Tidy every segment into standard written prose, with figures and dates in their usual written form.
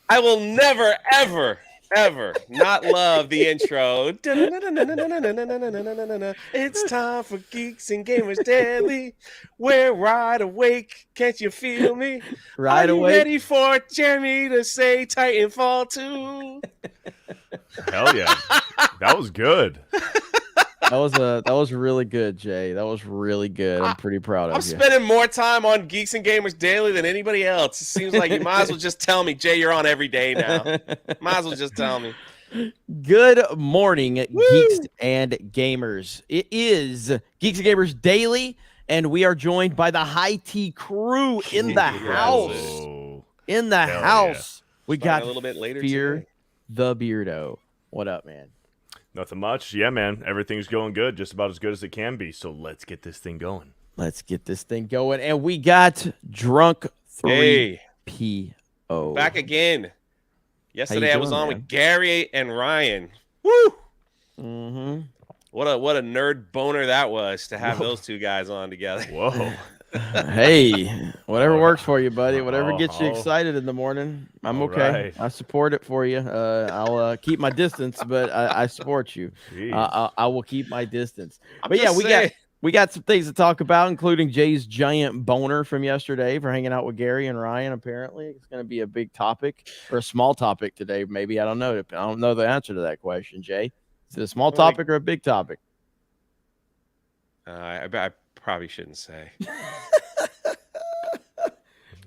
I will never, ever not love the intro. It's time for Geeks and Gamers Daily. We're wide awake. Can't you feel me? Are Right you away. ready for Jeremy to say Titanfall 2? Hell yeah. That was good. That was really good, Jay. That was really good. I'm pretty proud I'm of you. spending more time on Geeks and Gamers Daily than anybody else. It seems like you might as well just tell me, Jay, you're on every day now. Might as well just tell me. Good morning, Woo! Geeks and Gamers. It is Geeks and Gamers Daily, and we are joined by the high tea crew in the house. Oh, In the hell house, we Starting got a little bit later Fear today. the Beardo. What up, man? nothing much. Yeah, man. Everything's going good, just about as good as it can be. So let's get this thing going. Let's get this thing going. And we got Drunk 3 Hey, PO. back again. Yesterday I was doing, on man? with Gary and Ryan. Woo! Mm-hmm. What a nerd boner that was to have those two guys on together. Whoa. Hey, whatever works for you, buddy. Whatever gets you Oh. excited in the morning, I'm All okay. right. I support it for you. I'll keep my distance, but I support you. Jeez. I will keep my distance. I'm But yeah, just saying. we got some things to talk about, including Jay's giant boner from yesterday for hanging out with Gary and Ryan. Apparently, it's going to be a big topic or a small topic today. Maybe I don't know. I don't know the answer to that question, Jay. Is it a small topic or a big topic? I probably shouldn't say.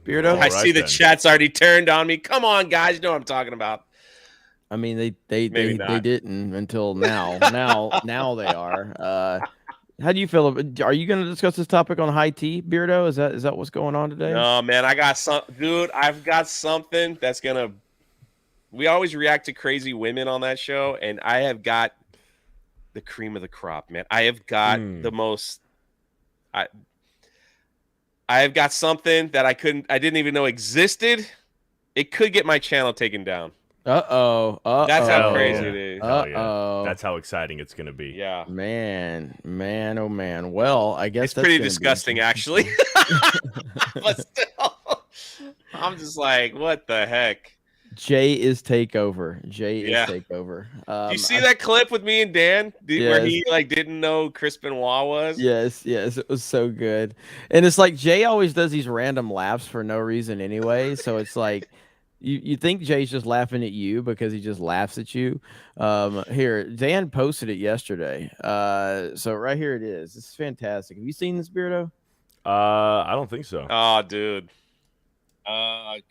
Beardo? I see the then. chat's already turned on me. Come on, guys. You know what I'm talking about. I mean, they Maybe not. didn't until now. now they are. How do you feel? Are you going to discuss this topic on high tea, Beardo? Is that what's going on today? No, man. I got some. Dude, I've got something that's going to. We always react to crazy women on that show, and I have got the cream of the crop, man. I have got the most. I have got something that I didn't even know existed. It could get my channel taken down. Uh-oh. That's how Hell crazy yeah. it is. Hell yeah. Uh-oh. That's how exciting it's going to be. Yeah. Man, oh man. Well, I guess It's that's pretty gonna be disgusting, actually. But still, I'm just like, what the heck? Jay is takeover. Yeah. Takeover. Do you see that clip with me and Dan where Yes. he didn't know Chris Benoit was? Yes, it was so good. And it's like Jay always does these random laughs for no reason anyway. So it's like you think Jay's just laughing at you because he just laughs at you. Here, Dan posted it yesterday. So right here it is. This is fantastic. Have you seen this, Beardo? I don't think so. Oh, dude.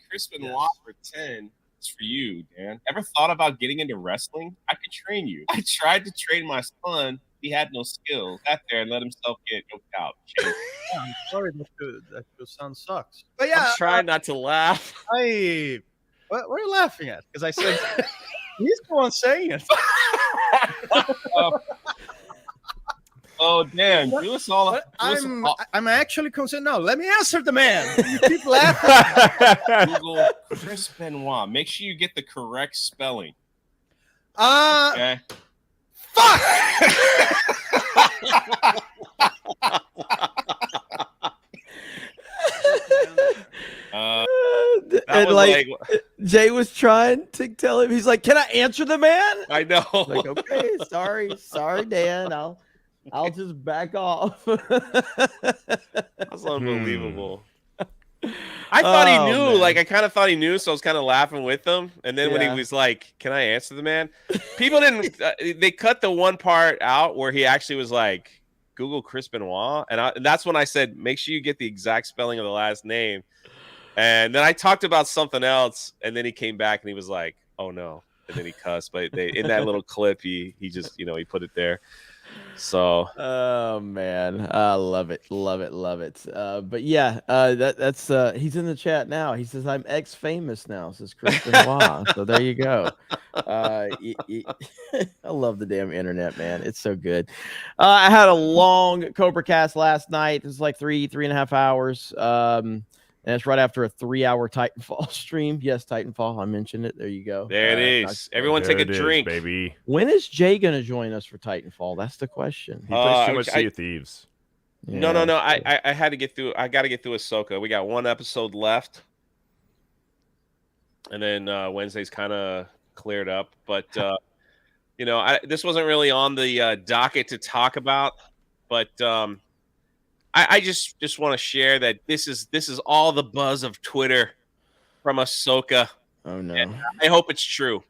Chris Benoit for 10. It's for you, Dan. Ever thought about getting into wrestling? I could train you. I tried to train my son. He had no skill. Sat there and let himself get choked out. Yeah, I'm sorry that your son sucks. But I'm yeah, trying not to laugh. what are you laughing at? Because I said he's the one saying it. Oh, Dan, do us all. I'm actually concerned. No, let me answer the man. You keep laughing. Google Chris Benoit. Make sure you get the correct spelling. Fuck. And like Jay was trying to tell him, he's like, "Can I answer the man?" I know. Like, okay, sorry, Dan. I'll just back off. That's unbelievable. I thought he knew. Man. Like, I kind of thought he knew, so I was kind of laughing with him. And then when he was like, "Can I answer the man?" People didn't. They cut the one part out where he actually was like, "Google Chris Benoit," and that's when I said, "Make sure you get the exact spelling of the last name." And then I talked about something else, and then he came back and he was like, "Oh no!" And then he cussed. But in that little clip, he just he put it there. So, oh man, I love it. But yeah, that's he's in the chat now. He says I'm ex-famous now, says Chris Benoit. So there you go. I love the damn internet, man. It's so good. I had a long Cobra cast last night. It was like 3.5 hours. And it's right after a 3-hour Titanfall stream. Yes, Titanfall. I mentioned it. There you go. There it is. Everyone take a drink. Baby. When is Jay going to join us for Titanfall? That's the question. He plays too much Sea of Thieves. Yeah. No. I had to get through. I got to get through Ahsoka. We got one episode left. and then Wednesday's kind of cleared up. But this wasn't really on the docket to talk about. But I just want to share that this is all the buzz of Twitter from Ahsoka. Oh no! And I hope it's true.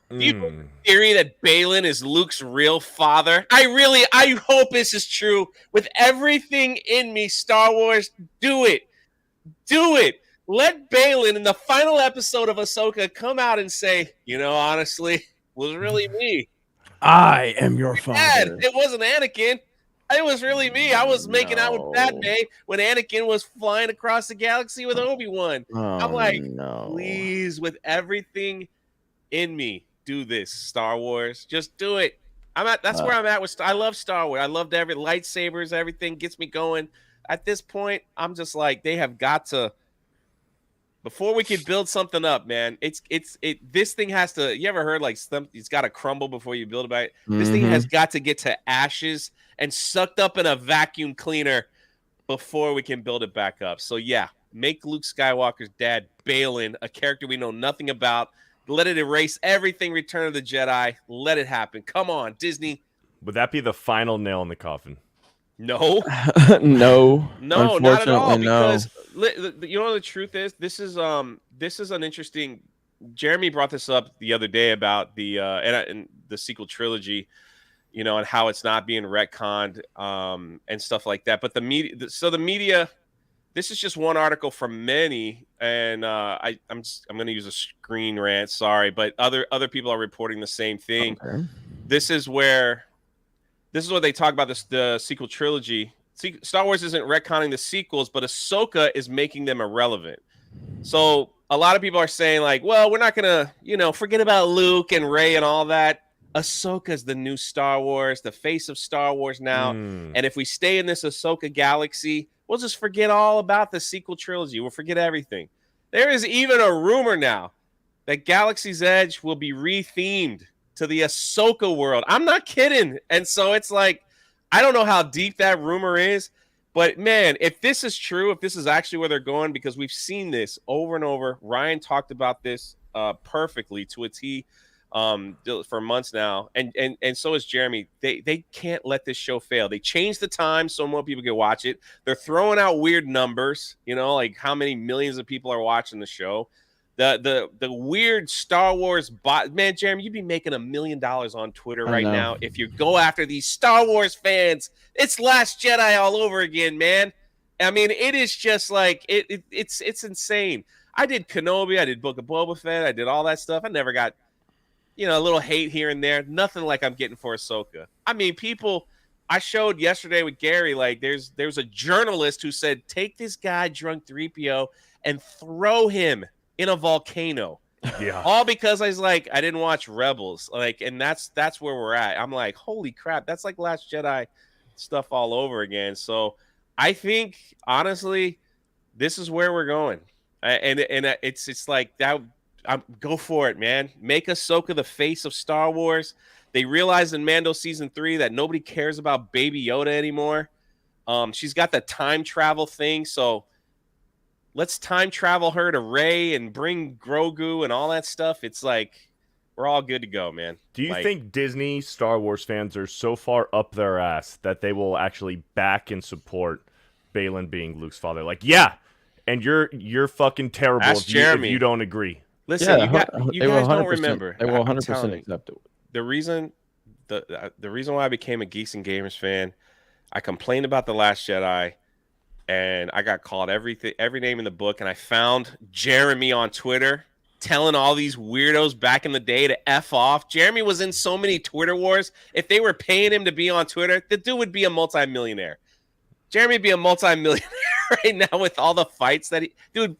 Do you know the theory that Balin is Luke's real father? I hope this is true. With everything in me, Star Wars, do it. Do it. Let Balin in the final episode of Ahsoka come out and say, honestly, it was really me. I am your father. It wasn't Anakin. It was really me. I was making out with Padme when Anakin was flying across the galaxy with Obi-Wan. I'm like, please, with everything in me, do this, Star Wars. Just do it. That's where I'm at with. I love Star Wars. I loved every lightsabers. Everything gets me going. At this point, I'm just like, they have got to. Before we can build something up, man, this thing has to. You ever heard like it's got to crumble before you build it back? This thing has got to get to ashes and sucked up in a vacuum cleaner before we can build it back up. So yeah, make Luke Skywalker's dad Balin a character we know nothing about. Let it erase everything Return of the Jedi. Let it happen. Come on, Disney. Would that be the final nail in the coffin? No. No, not at all. No. Because the truth is, this is an interesting. Jeremy brought this up the other day about the and the sequel trilogy, and how it's not being retconned and stuff like that. But the media. This is just one article from many, and I'm going to use a screen rant. Sorry, but other people are reporting the same thing. Okay. This is what they talk about the sequel trilogy. Star Wars isn't retconning the sequels, but Ahsoka is making them irrelevant. So a lot of people are saying like, well, we're not going to, forget about Luke and Rey and all that. Ahsoka's the new Star Wars, the face of Star Wars now. And if we stay in this Ahsoka galaxy, we'll just forget all about the sequel trilogy. We'll forget everything. There is even a rumor now that Galaxy's Edge will be rethemed to the Ahsoka world. I'm not kidding. And so it's like, I don't know how deep that rumor is, but man, if this is true, if this is actually where they're going, because we've seen this over and over. Ryan talked about this perfectly to a T for months now, and so is Jeremy. They can't let this show fail. They changed the time so more people can watch it. They're throwing out weird numbers, like how many millions of people are watching the show. The weird Star Wars bot, man, Jeremy, you'd be making $1 million on Twitter right now if you go after these Star Wars fans. It's Last Jedi all over again, man. I mean, it is just like it's insane. I did Kenobi, I did Book of Boba Fett, I did all that stuff. I never got a little hate here and there. Nothing like I'm getting for Ahsoka. I mean, people, I showed yesterday with Gary, like there's a journalist who said, take this guy, Drunk 3PO, and throw him in a volcano. Yeah. All because I was like, I didn't watch Rebels. Like, and that's where we're at. I'm like, holy crap, that's like Last Jedi stuff all over again. So I think, honestly, this is where we're going. And it's like that. Go for it, man. Make Ahsoka the face of Star Wars. They realized in Mando season 3 that nobody cares about Baby Yoda anymore. She's got the time travel thing, so let's time travel her to Rey and bring Grogu and all that stuff. It's like we're all good to go, man. Do you think Disney Star Wars fans are so far up their ass that they will actually back and support Balin being Luke's father? Like, yeah, and you're fucking terrible if you don't agree. Listen, you guys don't remember. They will 100% accept it. The reason why I became a Geeks and Gamers fan, I complained about The Last Jedi, and I got called every name in the book, and I found Jeremy on Twitter telling all these weirdos back in the day to F off. Jeremy was in so many Twitter wars. If they were paying him to be on Twitter, the dude would be a multimillionaire. Jeremy would be a multimillionaire right now with all the fights that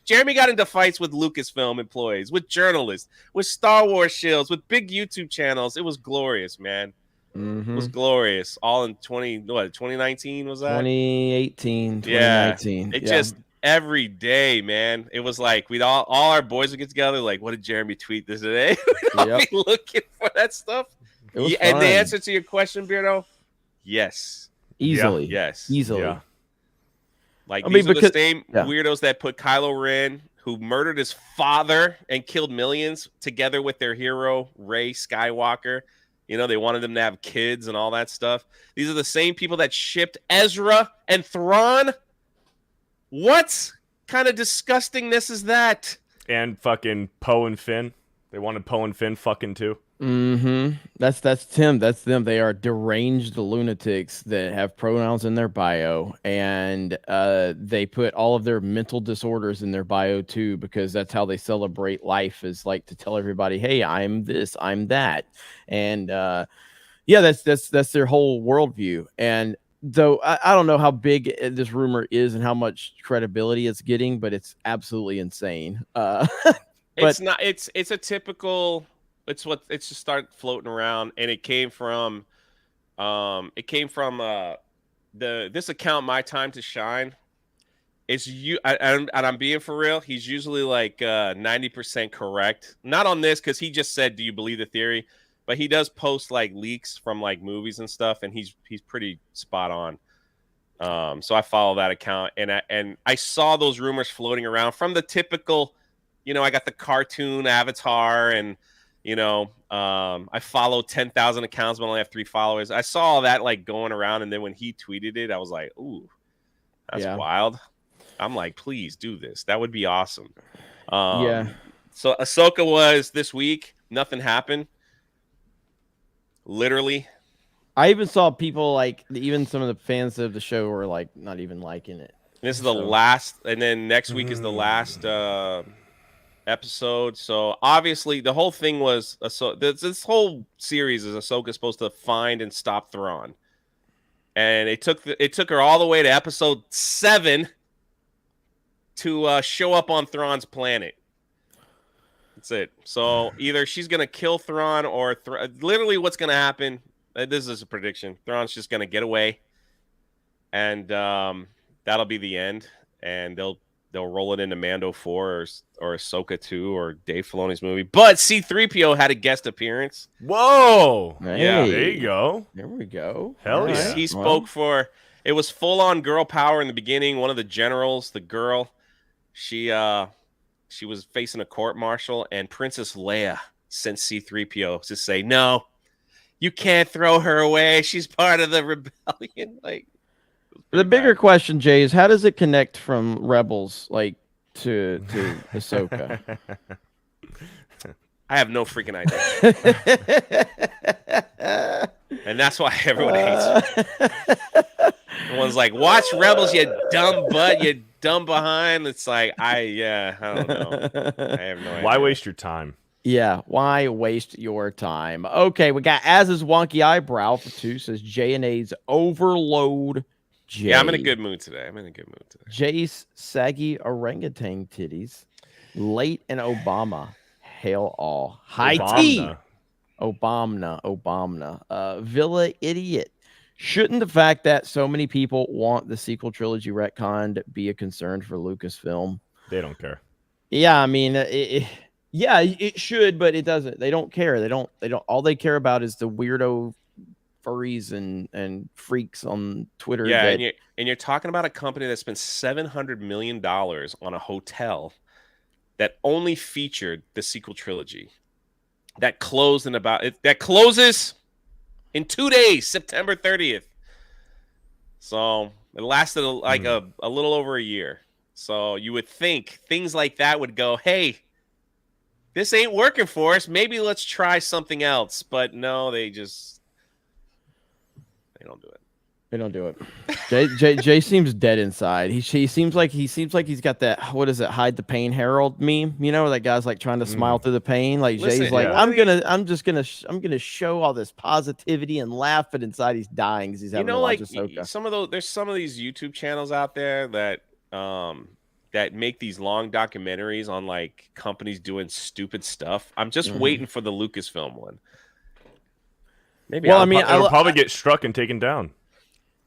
Jeremy got into fights with Lucasfilm employees, with journalists, with Star Wars shills, with big YouTube channels. It was glorious, man. It was glorious. All in 2019 was that? 2018, 2019. Yeah. Just every day, man. It was like we'd all our boys would get together, like, what did Jeremy tweet this today? We'd all be looking for that stuff. And the answer to your question, Beardo, yes. Easily. Yeah. Yes. Easily. Yeah. Like, these are the same weirdos that put Kylo Ren, who murdered his father and killed millions together with their hero, Rey Skywalker. You know, they wanted them to have kids and all that stuff. These are the same people that shipped Ezra and Thrawn. What kind of disgustingness is that? And fucking Poe and Finn. They wanted Poe and Finn fucking too. Mm-hmm. That's Tim. That's them. They are deranged lunatics that have pronouns in their bio, and they put all of their mental disorders in their bio too, because that's how they celebrate life, is like to tell everybody, "Hey, I'm this, I'm that," and yeah, that's their whole worldview. And though I don't know how big this rumor is and how much credibility it's getting, but it's absolutely insane. It's not. It's a typical. It's just started floating around, and it came from this account, My Time to Shine. It's you, and I'm being for real. He's usually like 90% correct. Not on this, because he just said, "Do you believe the theory?" But he does post like leaks from like movies and stuff, and he's pretty spot on. So I follow that account, and I saw those rumors floating around from the typical, you know, I got the cartoon avatar, and you know, I follow 10,000 accounts, but I only have 3 followers. I saw all that like going around, and then when he tweeted it, I was like, "Ooh, that's wild." I'm like, "Please do this. That would be awesome." Yeah. So Ahsoka was this week. Nothing happened. Literally. I even saw people like, even some of the fans of the show were like not even liking it. This is the last, and then next week is the last episode. So obviously the whole thing was this whole series is Ahsoka supposed to find and stop Thrawn, and it took her all the way to episode 7 to show up on Thrawn's planet. That's it. So either she's gonna kill Thrawn, or literally what's gonna happen. This is a prediction. Thrawn's just gonna get away, and that'll be the end. And they'll roll it into Mando 4 or Ahsoka 2 or Dave Filoni's movie. But C-3PO had a guest appearance. Whoa! Hey, yeah, there you go. There we go. Hell yeah! He spoke for. It was full on girl power in the beginning. One of the generals, the girl, she was facing a court martial, and Princess Leia sent C-3PO to say, "No, you can't throw her away. She's part of the rebellion." Like, the bigger question, Jay, is how does it connect from Rebels like to Ahsoka? I have no freaking idea. And that's why everyone hates her. Everyone's like, "Watch Rebels, you dumb butt, you dumb behind." It's like, I don't know. I have no idea. Why waste your time? Yeah, why waste your time? Okay, we got Az's wonky eyebrow for 2, says J&A's overload. Jay. Yeah, I'm in a good mood today. Jay's saggy orangutan titties. Late in Obama. Hail all. High tea. Obama. Villa idiot. Shouldn't the fact that so many people want the sequel trilogy retconned be a concern for Lucasfilm? They don't care. Yeah, I mean, it should, but it doesn't. They don't care. They don't. All they care about is the weirdo furries and freaks on Twitter. Yeah, and you're talking about a company that spent $700 million on a hotel that only featured the sequel trilogy. That closes in 2 days, September 30th. So it lasted like a little over a year. So you would think things like that would go, "Hey, this ain't working for us. Maybe let's try something else." But no, they don't do it. They don't do it. Jay seems dead inside. He seems like he's got that, what is it, hide the pain Harold meme, you know, that guy's like trying to smile through the pain. Like, listen, Jay's like, I'm gonna show all this positivity and laugh, but inside he's dying because he's having to watch Ahsoka. There's some of these YouTube channels out there that that make these long documentaries on like companies doing stupid stuff. I'm just waiting for the Lucasfilm one. Maybe. Well, it'll probably get struck and taken down.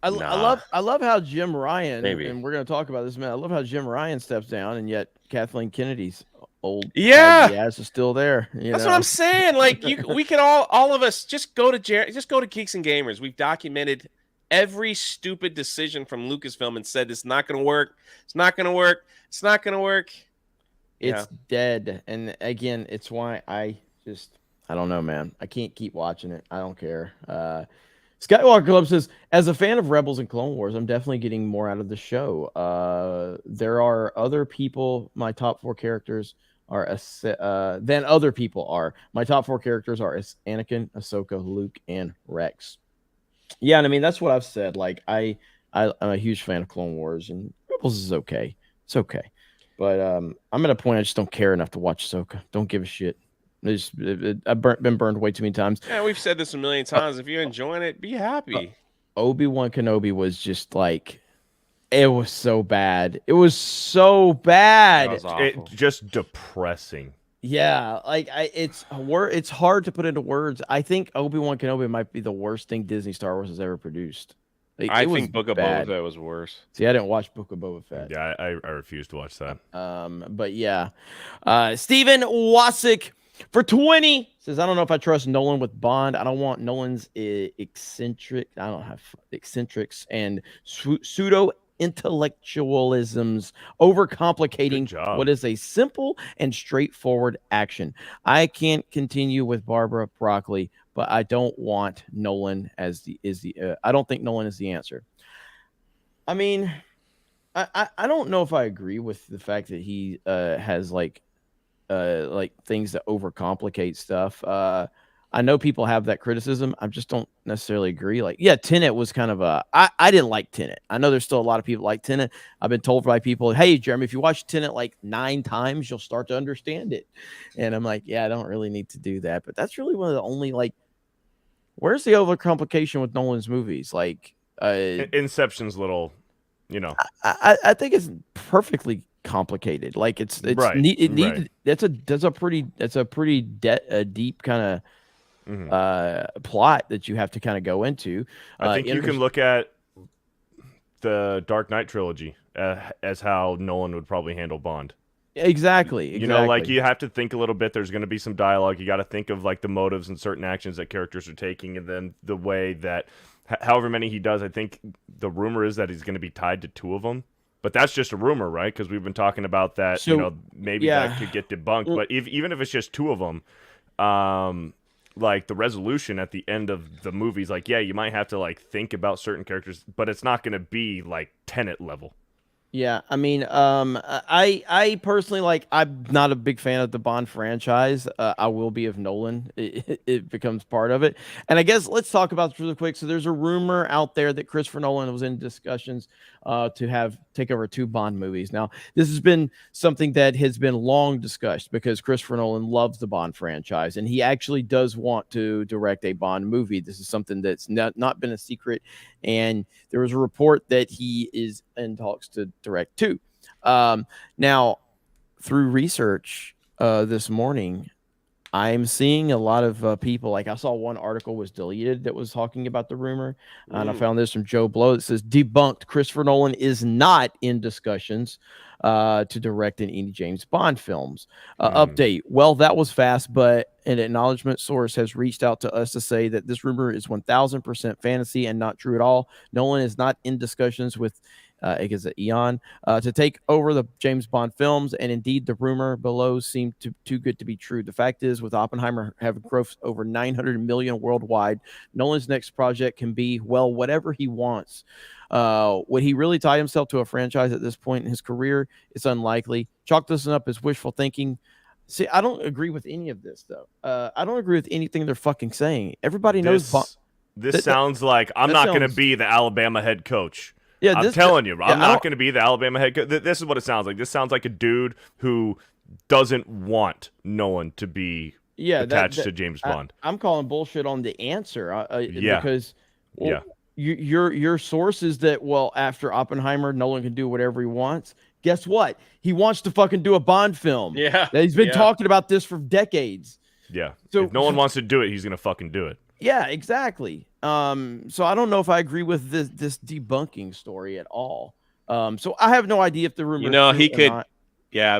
I love how Jim Ryan, and we're going to talk about this, man. I love how Jim Ryan steps down, and yet Kathleen Kennedy's old ass is still there. That's what I'm saying. Like, we can all of us just go to Geeks and Gamers. We've documented every stupid decision from Lucasfilm and said it's not going to work. It's not going to work. It's not going to work. It's dead. And again, it's why I don't know, man. I can't keep watching it. I don't care. Skywalker Club says, as a fan of Rebels and Clone Wars, I'm definitely getting more out of the show. There are other people. My top 4 characters are than other people are. My top 4 characters are Anakin, Ahsoka, Luke, and Rex. Yeah, and I mean that's what I've said. Like I'm a huge fan of Clone Wars, and Rebels is okay. It's okay, but I'm at a point I just don't care enough to watch Ahsoka. Don't give a shit. I've been burned way too many times. Yeah, we've said this a million times. If you're enjoying it, be happy. Obi-Wan Kenobi was just like, it was so bad. It was so bad. That was awful. Just depressing. Yeah, like it's hard to put into words. I think Obi-Wan Kenobi might be the worst thing Disney Star Wars has ever produced. Like, I think Book of Boba Fett was worse. See, I didn't watch Book of Boba Fett. Yeah, I refuse to watch that. But yeah, Steven Wasick for 20 says, I don't know if I trust Nolan with Bond. I don't want Nolan's eccentrics and pseudo intellectualisms overcomplicating what is a simple and straightforward action. I can't continue with Barbara Broccoli, but I don't want Nolan as I don't think Nolan is the answer. I mean, I don't know if I agree with the fact that he has like things that overcomplicate stuff. I know people have that criticism. I just don't necessarily agree. Like, yeah, Tenet was kind of I didn't like Tenet. I know there's still a lot of people like Tenet. I've been told by people, hey, Jeremy, if you watch Tenet like 9 times, you'll start to understand it. And I'm like, yeah, I don't really need to do that. But that's really one of the only, like, where's the overcomplication with Nolan's movies? Like, Inception's little, you know. I think it's perfectly complicated. Like it's right. That's a pretty deep kind of plot that you have to kind of go into. I think you can look at the Dark Knight trilogy as how Nolan would probably handle Bond. Exactly. You know, like you have to think a little bit. There's going to be some dialogue. You got to think of like the motives and certain actions that characters are taking, and then the way that however many he does. I think the rumor is that he's going to be tied to 2 of them. But that's just a rumor, right? Because we've been talking about that. So, you know, maybe that could get debunked. But even if it's just 2 of them, like the resolution at the end of the movie is like, yeah, you might have to like think about certain characters, but it's not going to be like Tenet level. Yeah, I mean, I personally, like, I'm not a big fan of the Bond franchise. I will be if Nolan it becomes part of it. And I guess let's talk about this really quick. So there's a rumor out there that Christopher Nolan was in discussions to take over 2 Bond movies. Now, this has been something that has been long discussed because Christopher Nolan loves the Bond franchise, and he actually does want to direct a Bond movie. This is something that's not been a secret, and there was a report that he is in talks to direct 2. Now, through research this morning, I'm seeing a lot of people, like I saw one article was deleted that was talking about the rumor. And I found this from Joe Blow that says, debunked, Christopher Nolan is not in discussions to direct any James Bond films. Update. Well, that was fast, but an acknowledgement source has reached out to us to say that this rumor is 1000% fantasy and not true at all. Nolan is not in discussions with Eon to take over the James Bond films, and indeed the rumor below seemed too good to be true. The fact is, with Oppenheimer having grossed over 900 million worldwide, Nolan's next project can be, well, whatever he wants. Would he really tie himself to a franchise at this point in his career? It's unlikely. Chalk this up as wishful thinking. See, I don't agree with any of this, though. I don't agree with anything they're fucking saying. Everybody knows this sounds like I'm not going to be the Alabama head coach. Yeah, I'm telling you, I'm not going to be the Alabama head coach. This is what it sounds like. This sounds like a dude who doesn't want Nolan to be attached to James Bond. I'm calling bullshit on the answer. Because your source is that, well, after Oppenheimer, Nolan can do whatever he wants. Guess what? He wants to fucking do a Bond film. Yeah. He's been talking about this for decades. Yeah. So if Nolan wants to do it, he's going to fucking do it. Yeah, exactly. So I don't know if I agree with this debunking story at all. So I have no idea if the rumor. You know, he could. Not. Yeah,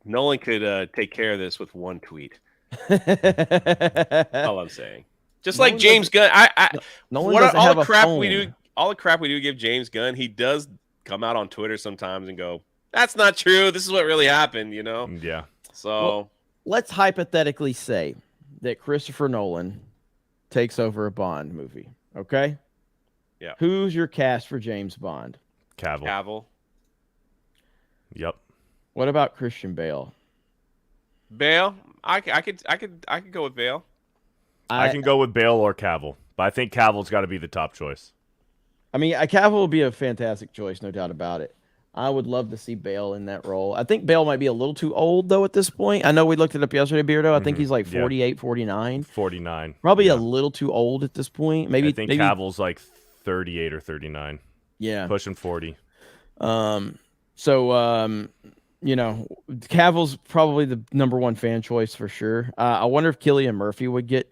Nolan could take care of this with one tweet. All I'm saying. Just Nolan like James Gunn. All the crap we do give James Gunn, he does come out on Twitter sometimes and go, that's not true. This is what really happened, you know? Yeah. So Well, let's hypothetically say that Christopher Nolan takes over a Bond movie. Okay. Yeah. Who's your cast for James Bond? Cavill. Yep. What about Christian Bale? Bale. I could go with Bale. I can go with Bale or Cavill, but I think Cavill's got to be the top choice. I mean, Cavill will be a fantastic choice, no doubt about it. I would love to see Bale in that role. I think Bale might be a little too old, though, at this point. I know we looked it up yesterday, Beardo. I think he's like 48, 49. 49. Probably a little too old at this point. Maybe I think Cavill's like 38 or 39. Yeah. Pushing 40. You know, Cavill's probably the number one fan choice for sure. I wonder if Cillian Murphy would get,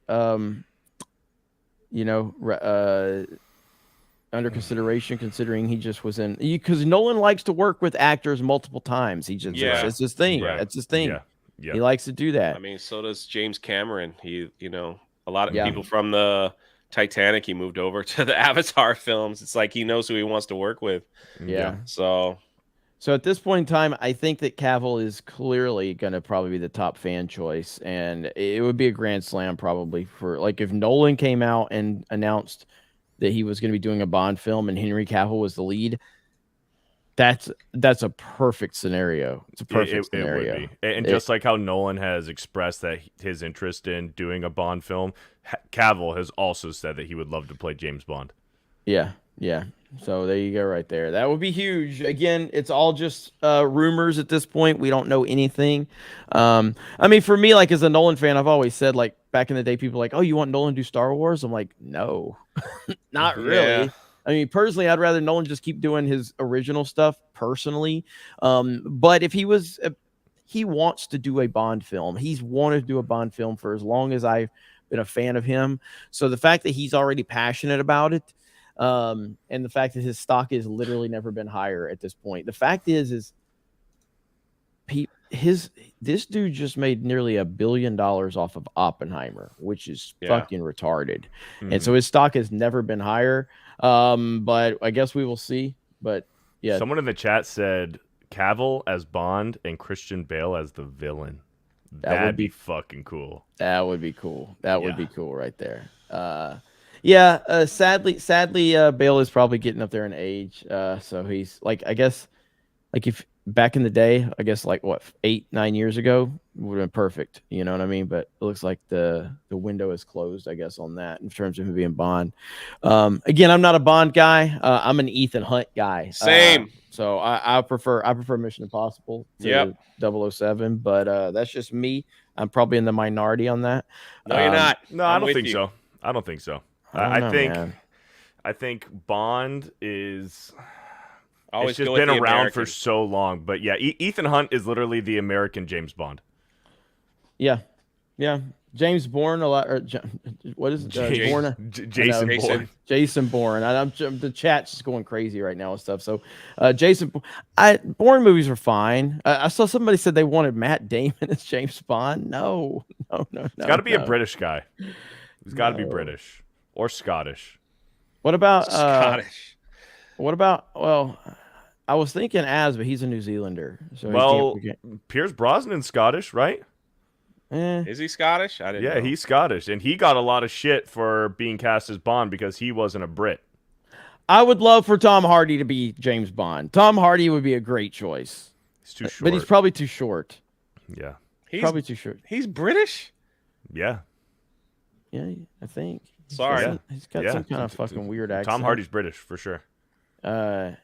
under consideration, considering he just was in, because Nolan likes to work with actors multiple times. He just, it's his thing. Right. That's his thing. Yeah. He likes to do that. I mean, so does James Cameron. He, a lot of people from the Titanic, he moved over to the Avatar films. It's like he knows who he wants to work with. Yeah. So at this point in time, I think that Cavill is clearly going to probably be the top fan choice, and it would be a grand slam probably for, like, if Nolan came out and announced that he was going to be doing a Bond film and Henry Cavill was the lead. That's a perfect scenario. It's a perfect scenario. It would be. And just like how Nolan has expressed that his interest in doing a Bond film, Cavill has also said that he would love to play James Bond. Yeah. So there you go right there. That would be huge. Again, it's all just rumors at this point. We don't know anything. I mean, for me, like as a Nolan fan, I've always said, like back in the day, people were like, oh, you want Nolan to do Star Wars? I'm like, no, not really. Yeah. I mean, personally, I'd rather Nolan just keep doing his original stuff personally. But if he wants to do a Bond film. He's wanted to do a Bond film for as long as I've been a fan of him. So the fact that he's already passionate about it, and the fact that his stock has literally never been higher at this point. The fact is this dude just made nearly $1 billion off of Oppenheimer, which is fucking retarded. Mm-hmm. And so his stock has never been higher. But I guess we will see. But yeah, someone in the chat said Cavill as Bond and Christian Bale as the villain. That'd be fucking cool. That would be cool. That would be cool right there. Sadly, Bale is probably getting up there in age. So he's like, I guess, like if back in the day, I guess like what 8-9 years ago would have been perfect. You know what I mean? But it looks like the window is closed, I guess, on that in terms of him being Bond. Again, I'm not a Bond guy. I'm an Ethan Hunt guy. Same. So I prefer Mission Impossible to 007, but that's just me. I'm probably in the minority on that. No, you're not. No, I don't think so. I don't think so. I think Bond is always it's just been around for so long. But yeah, Ethan Hunt is literally the American James Bond. Yeah. James Bourne, a lot. Or, what is it? Jason Bourne. Jason Bourne. The chat's just going crazy right now and stuff. So, Jason, Bourne movies are fine. I saw somebody said they wanted Matt Damon as James Bond. No. It's got to be a British guy. It's got to be British or Scottish. What about Scottish? What about? Well, I was thinking but he's a New Zealander. So Pierce Brosnan's Scottish, right? Is he Scottish? I didn't know. He's Scottish, and he got a lot of shit for being cast as Bond because he wasn't a Brit. I would love for Tom Hardy to be James Bond. Tom Hardy would be a great choice. He's too short. But he's probably too short. Yeah. He's probably too short. He's British? Yeah. Yeah, I think. Sorry. He's got some kind of fucking weird accent. Tom Hardy's British, for sure. I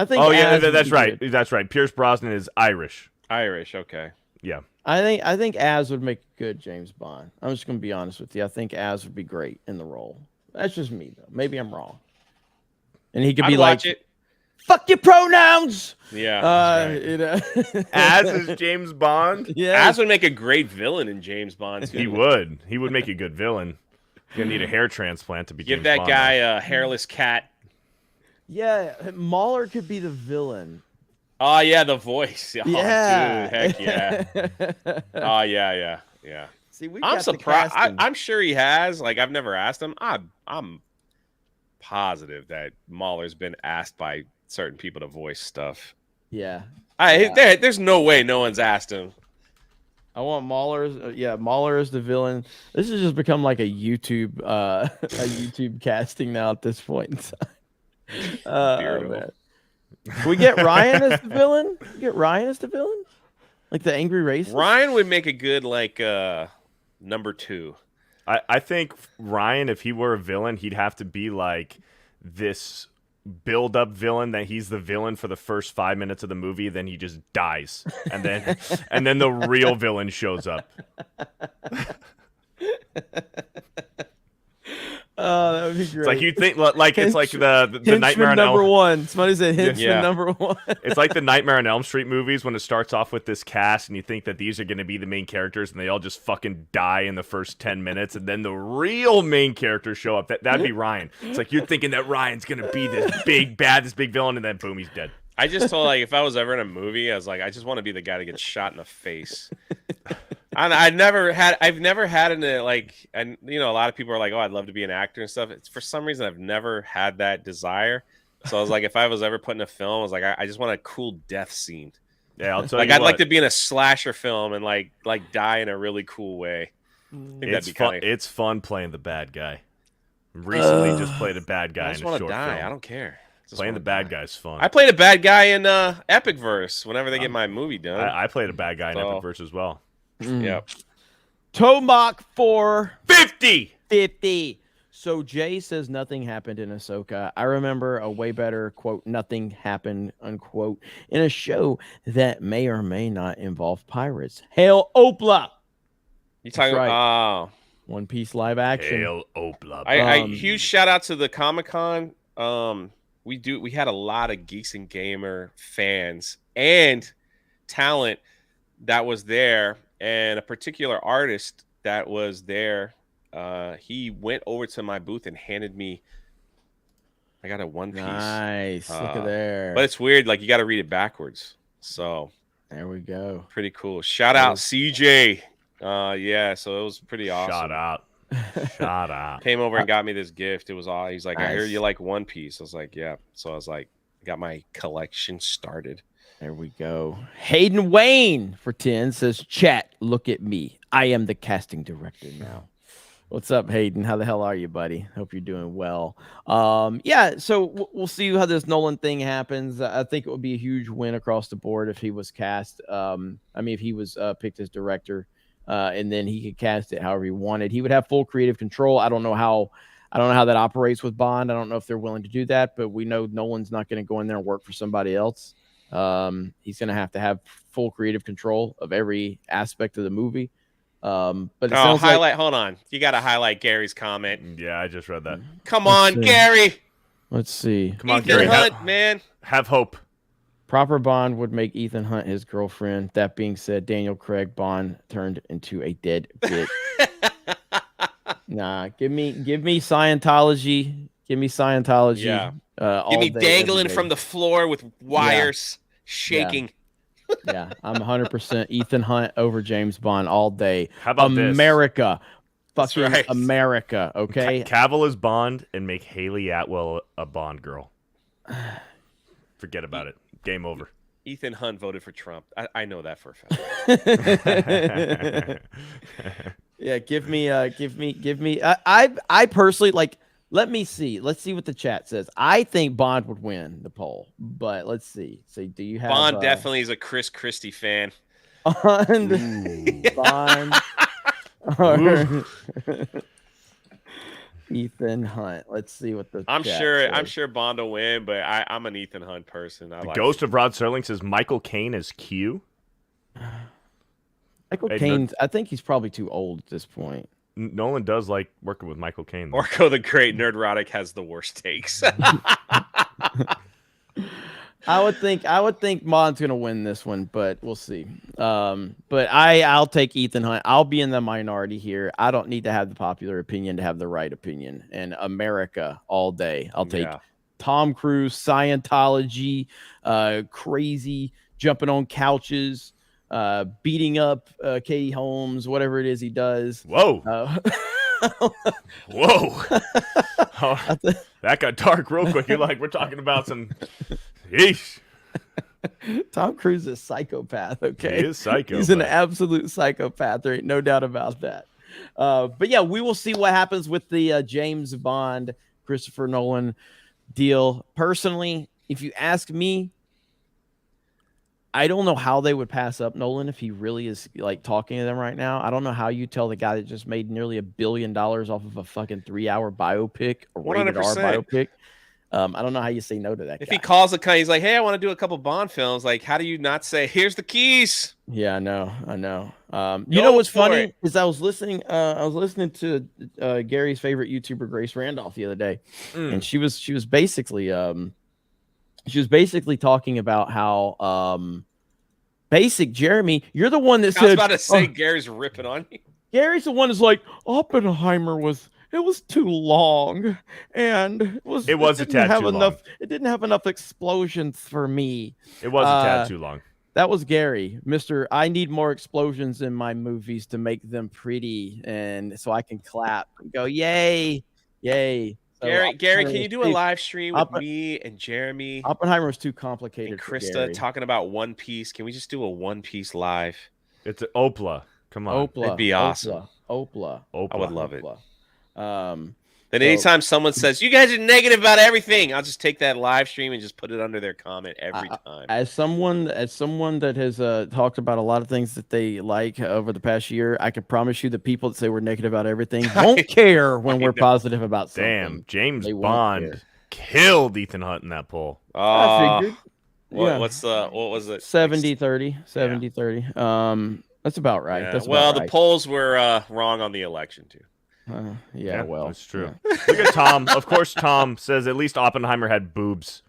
think. Oh, yeah, that's right. Good. That's right. Pierce Brosnan is Irish. Irish, okay. Yeah. I think Az would make a good James Bond. I'm just going to be honest with you. I think Az would be great in the role. That's just me, though. Maybe I'm wrong. And he could be like, fuck your pronouns. Yeah. Az is James Bond. Yeah. Az would make a great villain in James Bond. Too. He would. He would make a good villain. You're going to need a hair transplant to be Give James that Bond, guy a hairless cat. Yeah. Mahler could be the villain. Oh, yeah, the voice. Oh, yeah. Dude, heck yeah. Oh, yeah. See, I'm surprised. I'm sure he has. Like, I've never asked him. I'm positive that Mahler's been asked by certain people to voice stuff. Yeah. There's no way no one's asked him. I want Mahler. Mahler is the villain. This has just become like a YouTube casting now at this point in time. Man. Can we get Ryan as the villain? Like the angry racist? Ryan would make a good number 2. I think Ryan, if he were a villain, he'd have to be like this build-up villain that he's the villain for the first 5 minutes of the movie, then he just dies, and then the real villain shows up. Oh, that would be great. It's like you think, like it's like the Nightmare on number Elm. one. Somebody said henchman number 1. It's like the Nightmare on Elm Street movies when it starts off with this cast, and you think that these are going to be the main characters, and they all just fucking die in the first 10 minutes, and then the real main characters show up. That'd be Ryan. It's like you're thinking that Ryan's going to be this big bad, this big villain, and then boom, he's dead. I just told if I was ever in a movie, I was like, I just want to be the guy that gets shot in the face. I've never had and a lot of people are like, oh, I'd love to be an actor and stuff. It's for some reason I've never had that desire. So I was like, if I was ever put in a film, I was like, I just want a cool death scene. Yeah, I'll tell you. I'd like to be in a slasher film and like die in a really cool way. It's fun. It's fun playing the bad guy. Recently, just played a bad guy in a short film. I don't care. Playing the bad guy's fun. I played a bad guy in Epic Verse whenever they get my movie done. I played a bad guy in Epic Verse as well. Yep. Tomahawk 450. So Jay says nothing happened in Ahsoka. I remember a way better quote, nothing happened, unquote, in a show that may or may not involve pirates. Hail Opla. You talking about One Piece live action. Hail Opla. Huge shout out to the Comic-Con. We had a lot of Geeks and Gamer fans and talent that was there, and a particular artist that was there. He went over to my booth and handed me. I got a One Piece. Nice. Look at there. But it's weird. Like you got to read it backwards. So there we go. Pretty cool. Shout out CJ. Yeah. So it was pretty awesome. Shout out. Came over and got me this gift. It was all. He's like, nice. I hear you like One Piece. I was like, yeah. So I was like, got my collection started. There we go. Hayden Wayne for 10 says, chat, look at me. I am the casting director now. What's up, Hayden? How the hell are you, buddy? Hope you're doing well. Yeah, so we'll see how this Nolan thing happens. I think it would be a huge win across the board if he was cast. If he was picked as director, and then he could cast it however he wanted. He would have full creative control. I don't know how that operates with Bond. I don't know if they're willing to do that, but we know Nolan's not going to go in there and work for somebody else. He's going to have full creative control of every aspect of the movie. But it sounds highlight. Hold on, you got to highlight Gary's comment. Yeah, I just read that. Come on, Gary. Let's see. Come on, Ethan Gary. Hunt, man. Have hope. Proper Bond would make Ethan Hunt his girlfriend. That being said, Daniel Craig Bond turned into a dead bitch. Nah, give me Scientology. Give me Scientology. Yeah. Give me dangling from the floor with wires shaking. Yeah, I'm 100% Ethan Hunt over James Bond all day. How about America? This? Fucking right. America, okay? Cavill is Bond and make Haley Atwell a Bond girl. Forget about it. Game over. Ethan Hunt voted for Trump. I know that for a fact. Yeah, give me. I personally like. Let me see. Let's see what the chat says. I think Bond would win the poll, but let's see. So, do you have Bond? Definitely is a Chris Christie fan. Bond. Ethan Hunt. Let's see what the. I'm sure Bond will win, but I'm an Ethan Hunt person. The Ghost of Rod Serling says Michael Caine is Q. Michael Caine. I think he's probably too old at this point. Nolan does like working with Michael Caine. Orko the Great Nerdrotic has the worst takes. I would think Bond's gonna win this one, but we'll see. But I'll take Ethan Hunt. I'll be in the minority here. I don't need to have the popular opinion to have the right opinion. And America all day. I'll take Tom Cruise, Scientology, crazy, jumping on couches, beating up Katie Holmes, whatever it is he does. Whoa. Whoa. That got dark real quick. You're like, we're talking about some yeesh. Tom Cruise is a psychopath. Okay, He is psycho. He's an absolute psychopath. There ain't no doubt about that. But yeah, we will see what happens with the James Bond, Christopher Nolan deal. Personally, if you ask me, I don't know how they would pass up Nolan if he really is like talking to them right now. I don't know how you tell the guy that just made nearly $1 billion off of a fucking 3-hour biopic or rated R biopic. I don't know how you say no to that. If he calls a company, he's like, "Hey, I want to do a couple Bond films." Like, how do you not say, "Here's the keys"? Yeah, I know. You know what's funny is I was listening to Gary's favorite YouTuber, Grace Randolph, the other day, and she was basically talking about how basic Jeremy, you're the one that said. I was about to say Gary's ripping on you. Gary's the one that's like Oppenheimer was. It was too long, and it was a tad too long. It didn't have enough explosions for me. It was a tad too long. That was Gary, Mr. I need more explosions in my movies to make them pretty, and so I can clap and go, yay, yay. So Gary, can you do a live stream with me and Jeremy? Oppenheimer was too complicated. And Krista talking about One Piece. Can we just do a One Piece live? It's an Opla. Come on, Opla. It'd be awesome. Opla. I would love it. Then anytime someone says you guys are negative about everything, I'll just take that live stream and just put it under their comment every time. As someone that has talked about a lot of things that they like over the past year, I can promise you the people that say we're negative about everything won't care when we're positive about something. Damn, James Bond killed Ethan Hunt in that poll. I figured. What was it? 70-30. 70-30. That's about right. Yeah. That's the polls were wrong on the election too. Yeah, well, that's true. Yeah. Look at Tom. Of course, Tom says at least Oppenheimer had boobs.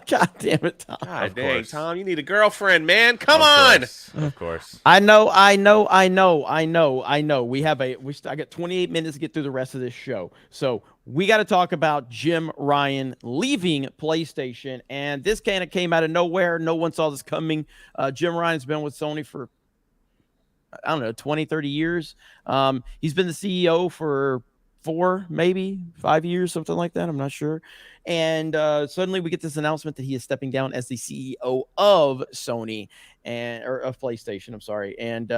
God damn it, Tom. God dang, Tom, you need a girlfriend, man. Come on. Of course. I know. I got 28 minutes to get through the rest of this show. So we got to talk about Jim Ryan leaving PlayStation. And this kind of came out of nowhere. No one saw this coming. Jim Ryan's been with Sony for, I don't know, 20, 30 years. He's been the CEO for 4, maybe 5 years, something like that. I'm not sure. And suddenly we get this announcement that he is stepping down as the CEO of Sony or of PlayStation. I'm sorry. And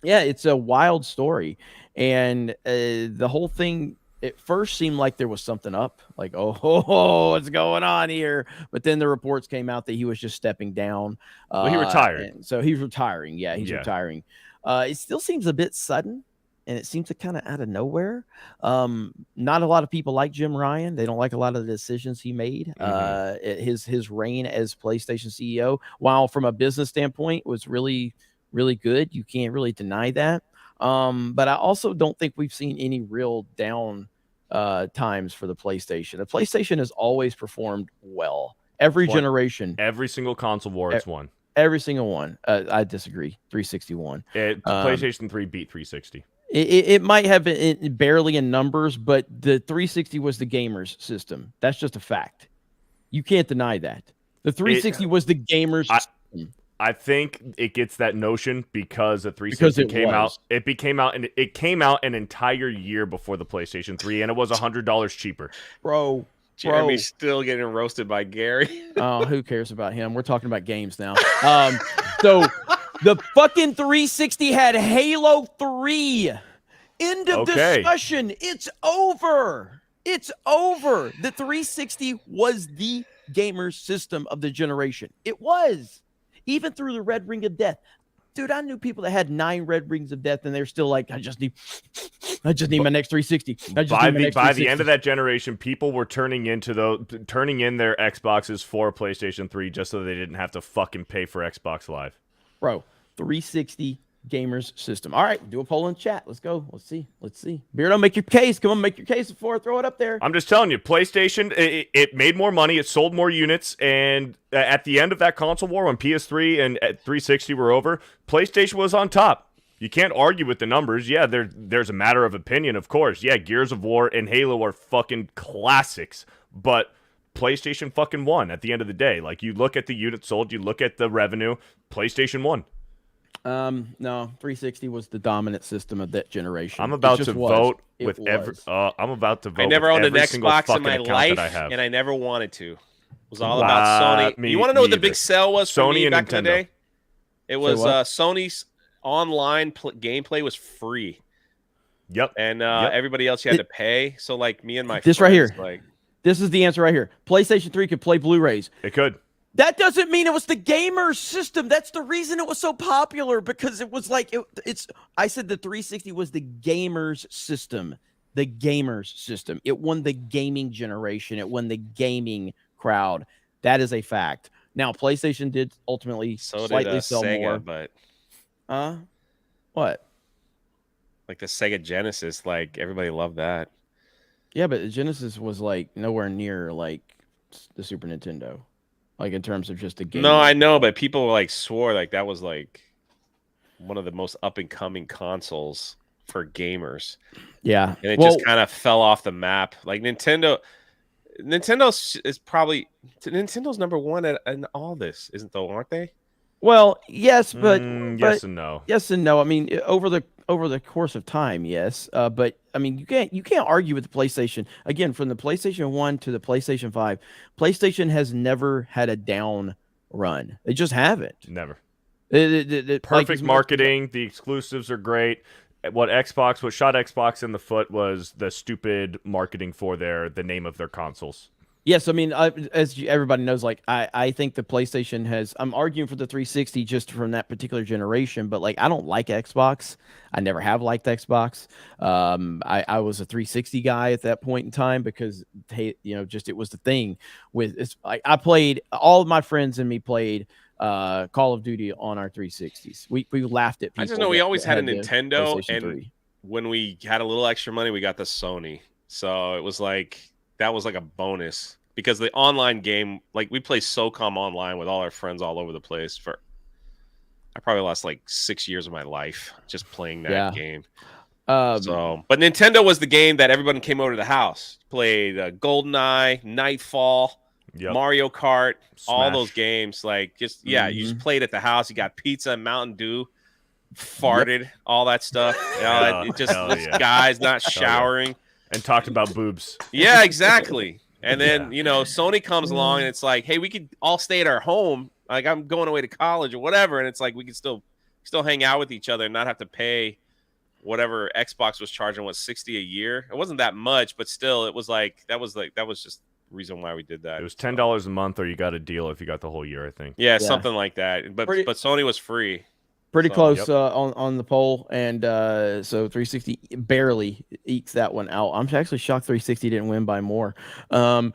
yeah, it's a wild story. And the whole thing, it first seemed like there was something up, like, what's going on here? But then the reports came out that he was just stepping down. Well, he retired. So he's retiring. Yeah, he's retiring. It still seems a bit sudden, and it seems to kind of out of nowhere. Not a lot of people like Jim Ryan. They don't like a lot of the decisions he made. His reign as PlayStation CEO, while from a business standpoint, was really, really good. You can't really deny that. But I also don't think we've seen any real down times for the PlayStation. The PlayStation has always performed well. Every generation. Every single console war it's won. Every single one. I disagree. 361. PlayStation 3 beat 360. It might have been barely in numbers, but the 360 was the gamers system. That's just a fact. You can't deny that. The 360 was the gamers system. I think it gets that notion because the 360 came out. It came out an entire year before the PlayStation 3, and it was $100 cheaper. Bro, Jeremy's still getting roasted by Gary. Oh, who cares about him? We're talking about games now. So the fucking 360 had Halo 3. End of discussion. It's over. It's over. The 360 was the gamer system of the generation. It was. Even through the Red Ring of Death. Dude, I knew people that had 9 Red Rings of Death, and they're still like, I just need my next 360. By the end of that generation, people were turning in their Xboxes for PlayStation 3 just so they didn't have to fucking pay for Xbox Live. Bro, 360 gamers system. All right, do a poll in chat. Let's go. Let's see. Beardo, make your case. Come on, make your case before I throw it up there. I'm just telling you, PlayStation, it made more money. It sold more units. And at the end of that console war, when PS3 and 360 were over, PlayStation was on top. You can't argue with the numbers. Yeah, there's a matter of opinion, of course. Yeah, Gears of War and Halo are fucking classics. But PlayStation fucking won at the end of the day. Like, you look at the units sold, you look at the revenue, PlayStation won. No, 360 was the dominant system of that generation. I'm about to vote with every. I'm about to vote. I never owned an Xbox in my life, and I never wanted to. was all about Sony. You want to know what the big sell was for me Sony and back Nintendo. in the day? It was Sony's online gameplay was free. Yep. And everybody else you had to pay. So like me and my friends, right here. Like, this is the answer right here. PlayStation 3 could play Blu-rays. It could. That doesn't mean it was the gamer system. That's the reason it was so popular, because it was like I said the 360 was the gamers system. The gamers system. It won the gaming generation. It won the gaming crowd. That is a fact. Now, PlayStation did ultimately slightly sell Sega, more. But what? Like the Sega Genesis, like everybody loved that. Yeah, but the Genesis was like nowhere near like the Super Nintendo, like in terms of just a game. No, I know, but people like swore like that was like one of the most up and coming consoles for gamers. Yeah, and it just kind of fell off the map. Like Nintendo is probably Nintendo's number one in all this, isn't though? Aren't they? Well, yes, but yes and no. Yes and no. I mean, over the course of time, yes. But I mean, you can't argue with the PlayStation. Again, from the PlayStation 1 to the PlayStation 5, PlayStation has never had a down run. They just haven't. Never. Perfect marketing. The exclusives are great. What shot Xbox in the foot was the stupid marketing for the name of their consoles. Yes, I mean, as everybody knows, like I think the PlayStation has. I'm arguing for the 360 just from that particular generation, but like I don't like Xbox. I never have liked Xbox. I was a 360 guy at that point in time because just it was the thing. I played, all of my friends and me played Call of Duty on our 360s. We laughed at people. I just know we always had a Nintendo, and when we had a little extra money, we got the Sony. So it was like. That was like a bonus because the online game, like we play SOCOM online with all our friends all over the place. I probably lost like 6 years of my life just playing that game. But Nintendo was the game that everyone came over to the house, played GoldenEye, Nightfall, Mario Kart, all those games. Like you just played at the house. You got pizza, Mountain Dew, farted, all that stuff. Guys not showering. And talked about boobs. Yeah, exactly. And then, Sony comes along and it's like, hey, we could all stay at our home. Like I'm going away to college or whatever. And it's like, we could still hang out with each other and not have to pay whatever Xbox was charging, $60 a year. It wasn't that much, but still it was like, that was just the reason why we did that. It was $10 a month or you got a deal if you got the whole year, I think. Yeah, something like that. But Sony was free. Pretty close on the poll, and so 360 barely ekes that one out. I'm actually shocked 360 didn't win by more. But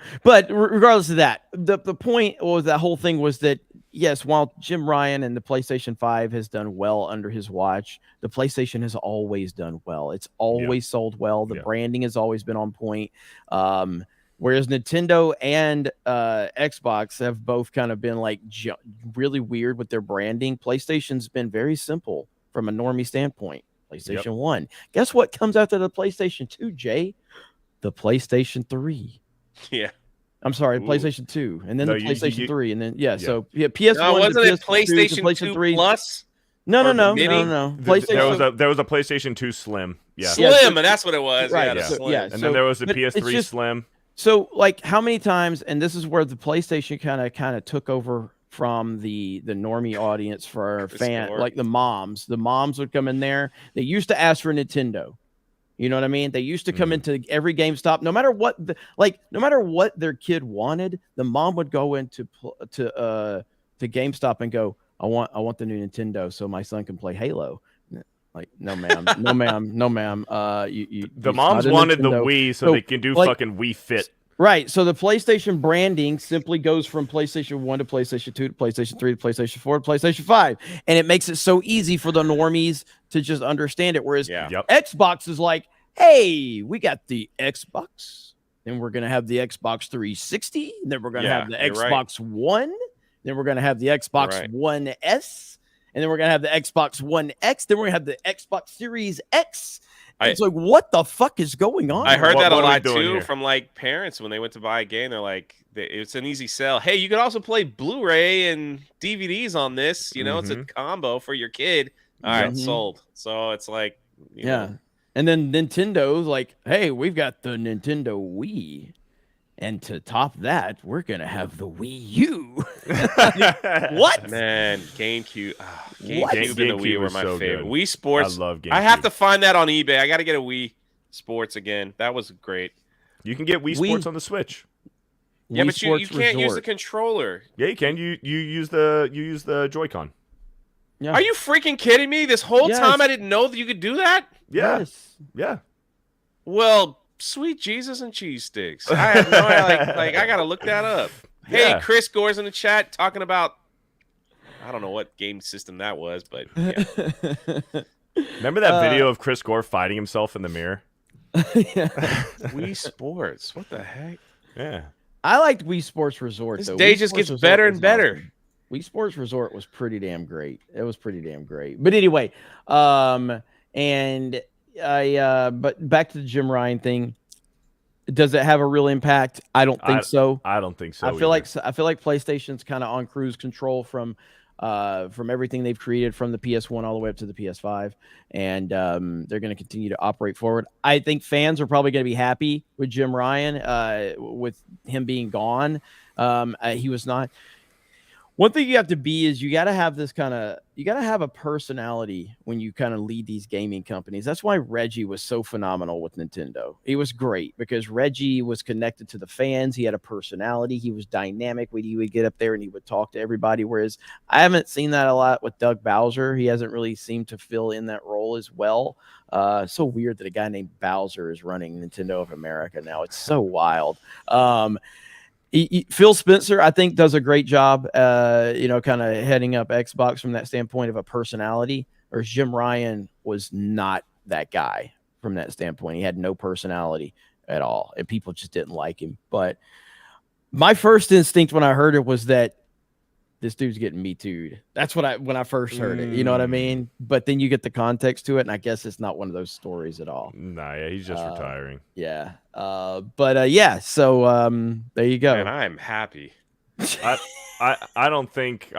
regardless of that, the point was that whole thing was that, yes, while Jim Ryan and the PlayStation 5 has done well under his watch, the PlayStation has always done well. It's always sold well. The branding has always been on point. Whereas Nintendo and Xbox have both kind of been like really weird with their branding. PlayStation's been very simple from a normie standpoint. PlayStation 1. Guess what comes after the PlayStation 2, Jay? The PlayStation 3. Yeah. I'm sorry, PlayStation 2. And then the PlayStation 3. And then, so PS1 wasn't it PlayStation 2 3 Plus? No. There was a PlayStation 2 Slim. Yeah. Slim, and that's what it was. Right. And then there was the PS3 Slim. So, like, how many times, and this is where the PlayStation kind of took over from the normie audience for like the moms. The moms would come in there. They used to ask for Nintendo. You know what I mean? They used to come into every GameStop, no matter what their kid wanted. The mom would go into to GameStop and go, I want the new Nintendo so my son can play Halo. Like, no, ma'am. No, ma'am. No, ma'am. The moms wanted the Wii so they can do fucking Wii Fit. Right. So the PlayStation branding simply goes from PlayStation 1 to PlayStation 2 to PlayStation 3 to PlayStation 4 to PlayStation 5. And it makes it so easy for the normies to just understand it. Whereas Xbox is like, hey, we got the Xbox. Then we're going to have the Xbox 360. And then we're going to have the Xbox One. Then we're going to have the Xbox One S. And then we're going to have the Xbox One X. Then we're going to have the Xbox Series X. It's like, what the fuck is going on? I heard that a lot, too, from, like, parents when they went to buy a game. They're like, it's an easy sell. Hey, you can also play Blu-ray and DVDs on this. It's a combo for your kid. All right, sold. So it's like, you know. And then Nintendo's like, hey, we've got the Nintendo Wii. And to top that, we're gonna have the Wii U. What? Man, GameCube. Oh, GameCube and the Wii were my favorite. Wii Sports. I love GameCube. I have to find that on eBay. I got to get a Wii Sports again. That was great. You can get Wii Sports on the Switch. Yeah, but you can't use the controller. Yeah, you can. You use the Joy-Con. Yeah. Are you freaking kidding me? This whole time I didn't know that you could do that? Yeah. Yes. Yeah. Well, sweet Jesus and cheese sticks. I have no idea. Like I gotta look that up. Hey, Chris Gore's in the chat talking about I don't know what game system that was, but yeah. Remember that video of Chris Gore fighting himself in the mirror? Wii Sports. What the heck? Yeah. I liked Wii Sports Resort. This though. day just gets better and better. Awesome. Wii Sports Resort was pretty damn great. It was pretty damn great. But anyway, but back to the Jim Ryan thing. Does it have a real impact? I don't think so. I don't think so. I feel like PlayStation's kind of on cruise control from everything they've created from the PS1 all the way up to the PS5, and they're going to continue to operate forward. I think fans are probably going to be happy with Jim Ryan, with him being gone. He was not. One thing you have to be is you got to have a personality when you kind of lead these gaming companies. That's why Reggie was so phenomenal with Nintendo. He was great because Reggie was connected to the fans. He had a personality. He was dynamic when he would get up there and he would talk to everybody. Whereas I haven't seen that a lot with Doug Bowser. He hasn't really seemed to fill in that role as well. So weird that a guy named Bowser is running Nintendo of America now. It's so wild. Phil Spencer, I think, does a great job, kind of heading up Xbox from that standpoint of a personality, whereas Jim Ryan was not that guy from that standpoint. He had no personality at all, and people just didn't like him. But my first instinct when I heard it was that this dude's getting Me Too'd. That's when I first heard it. You know what I mean? But then you get the context to it, and I guess it's not one of those stories at all. Nah, yeah, he's just retiring. Yeah. Yeah. So there you go. And I'm happy. I don't think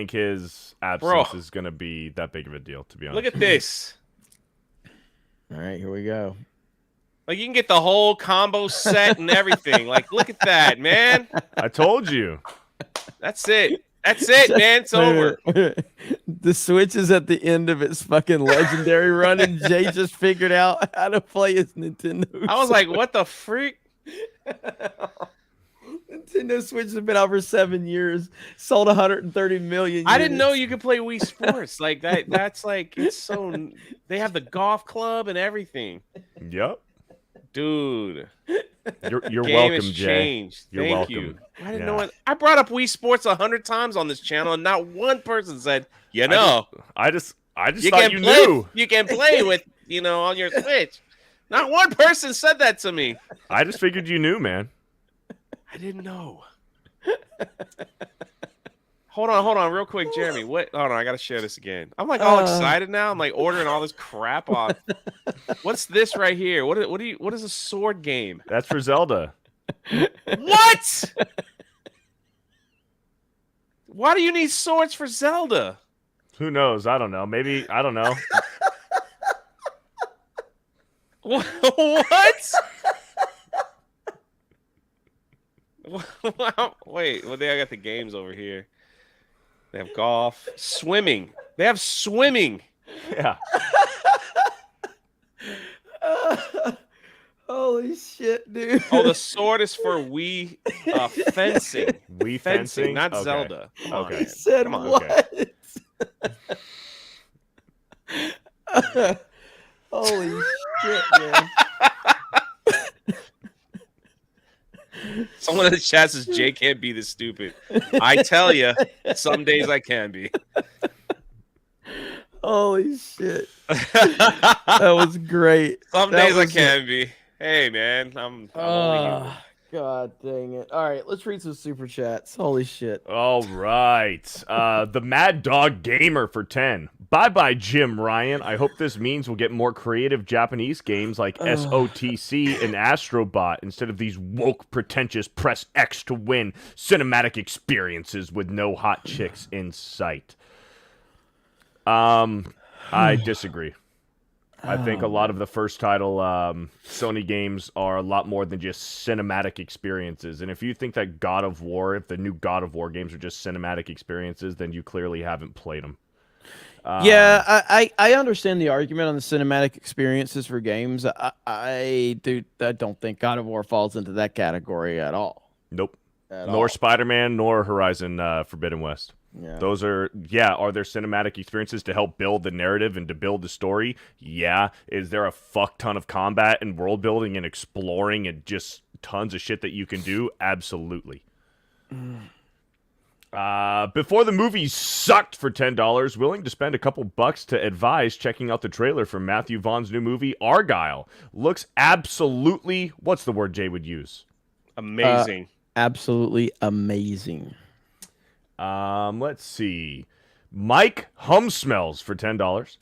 his absence is gonna be that big of a deal, to be honest. Look at this. All right, here we go. Like, you can get the whole combo set and everything. Like, look at that, man. I told you. That's it. That's it, man. It's over. The Switch is at the end of its fucking legendary run, and Jay just figured out how to play his Nintendo Switch. I was like, what the freak? Nintendo Switch has been out for 7 years, sold 130 million units. I didn't know you could play Wii Sports. Like, that's like, it's so... They have the golf club and everything. Yep. Dude. You're welcome, Jay. Changed. You're Thank welcome. you. I didn't know it. I brought up Wii Sports 100 times on this channel, and not one person said, I just thought you knew. You can play with, on your Switch. Not one person said that to me. I just figured you knew, man. I didn't know. Hold on, real quick, Jeremy. Hold on, I gotta share this again. I'm like all excited now. I'm like ordering all this crap off. What's this right here? What is a sword game? That's for Zelda. What? Why do you need swords for Zelda? Who knows? I don't know. Maybe I don't know. What? Wait, I got the games over here. They have golf, swimming. They have swimming. Yeah. Holy shit, dude. Oh, the sword is for Wii fencing. Wii fencing? Not okay. Zelda. Okay. He said Come on. what? Okay. Holy shit, man. Someone in the chat says Jay can't be this stupid. I tell you, some days I can be. Holy shit. That was great. Some days I can be. Hey, man, I'm only human. God dang it. All right, let's read some super chats. Holy shit. All right. The Mad Dog Gamer for 10. Bye-bye, Jim Ryan. I hope this means we'll get more creative Japanese games like SOTC and Astrobot instead of these woke, pretentious press X to win cinematic experiences with no hot chicks in sight. I disagree. I think a lot of the first title Sony games are a lot more than just cinematic experiences. And if you think that if the new God of War games are just cinematic experiences, then you clearly haven't played them. Yeah, I understand the argument on the cinematic experiences for games. I don't think God of War falls into that category at all. Nope. Nor Spider-Man, nor Horizon Forbidden West. Yeah. Those are there cinematic experiences to help build the narrative and to build the story? Yeah. Is there a fuck ton of combat and world building and exploring and just tons of shit that you can do? Absolutely. Before the movie sucked for $10, willing to spend a couple bucks to advise checking out the trailer for Matthew Vaughn's new movie, Argyle. Looks absolutely, what's the word Jay would use? Amazing. Absolutely amazing. Let's see. Mike Humsmells for $10.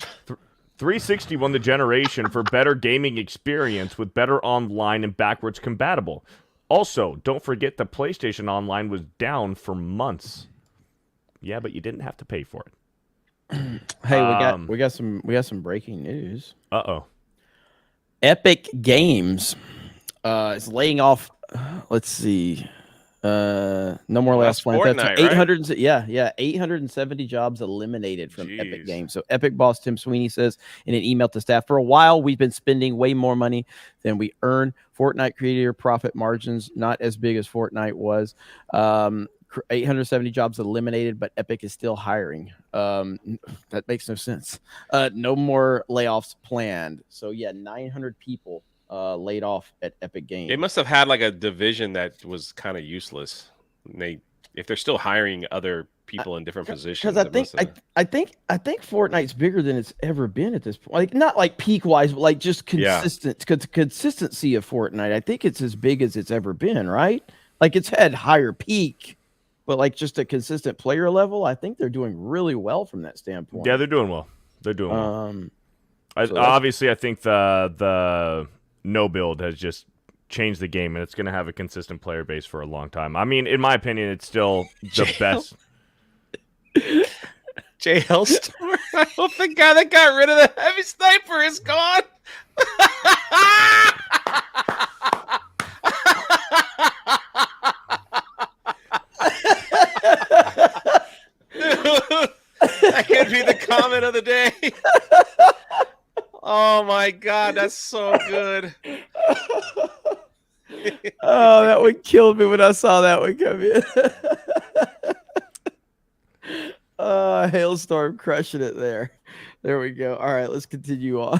360 won the generation for better gaming experience with better online and backwards compatible. Also, don't forget the PlayStation Online was down for months. Yeah, but you didn't have to pay for it. Hey, we got some breaking news. Uh-oh. Epic Games is laying off. Let's see. No more layoffs planned. Fortnite, 800, right? 870 jobs eliminated from Epic Games. So Epic boss Tim Sweeney says in an email to staff, for a while we've been spending way more money than we earn. Fortnite creator profit margins not as big as Fortnite was. 870 jobs eliminated, but Epic is still hiring. That makes no sense. No more layoffs planned. So 900 people laid off at Epic Games. They must have had like a division that was kind of useless. If they're still hiring other people in different positions, because I think Fortnite's bigger than it's ever been at this point. Like not like peak wise, but like just consistency of Fortnite. I think it's as big as it's ever been, right? Like it's had higher peak, but like just a consistent player level. I think they're doing really well from that standpoint. Yeah, they're doing well. Obviously, I think the no build has just changed the game, and it's going to have a consistent player base for a long time. I mean, in my opinion, it's still the best. JL Storm. I hope the guy that got rid of the heavy sniper is gone. That could be the comment of the day. Oh my God, that's so good. Oh, that one killed me when I saw that one come in. Hailstorm crushing it there. There we go. All right, let's continue on.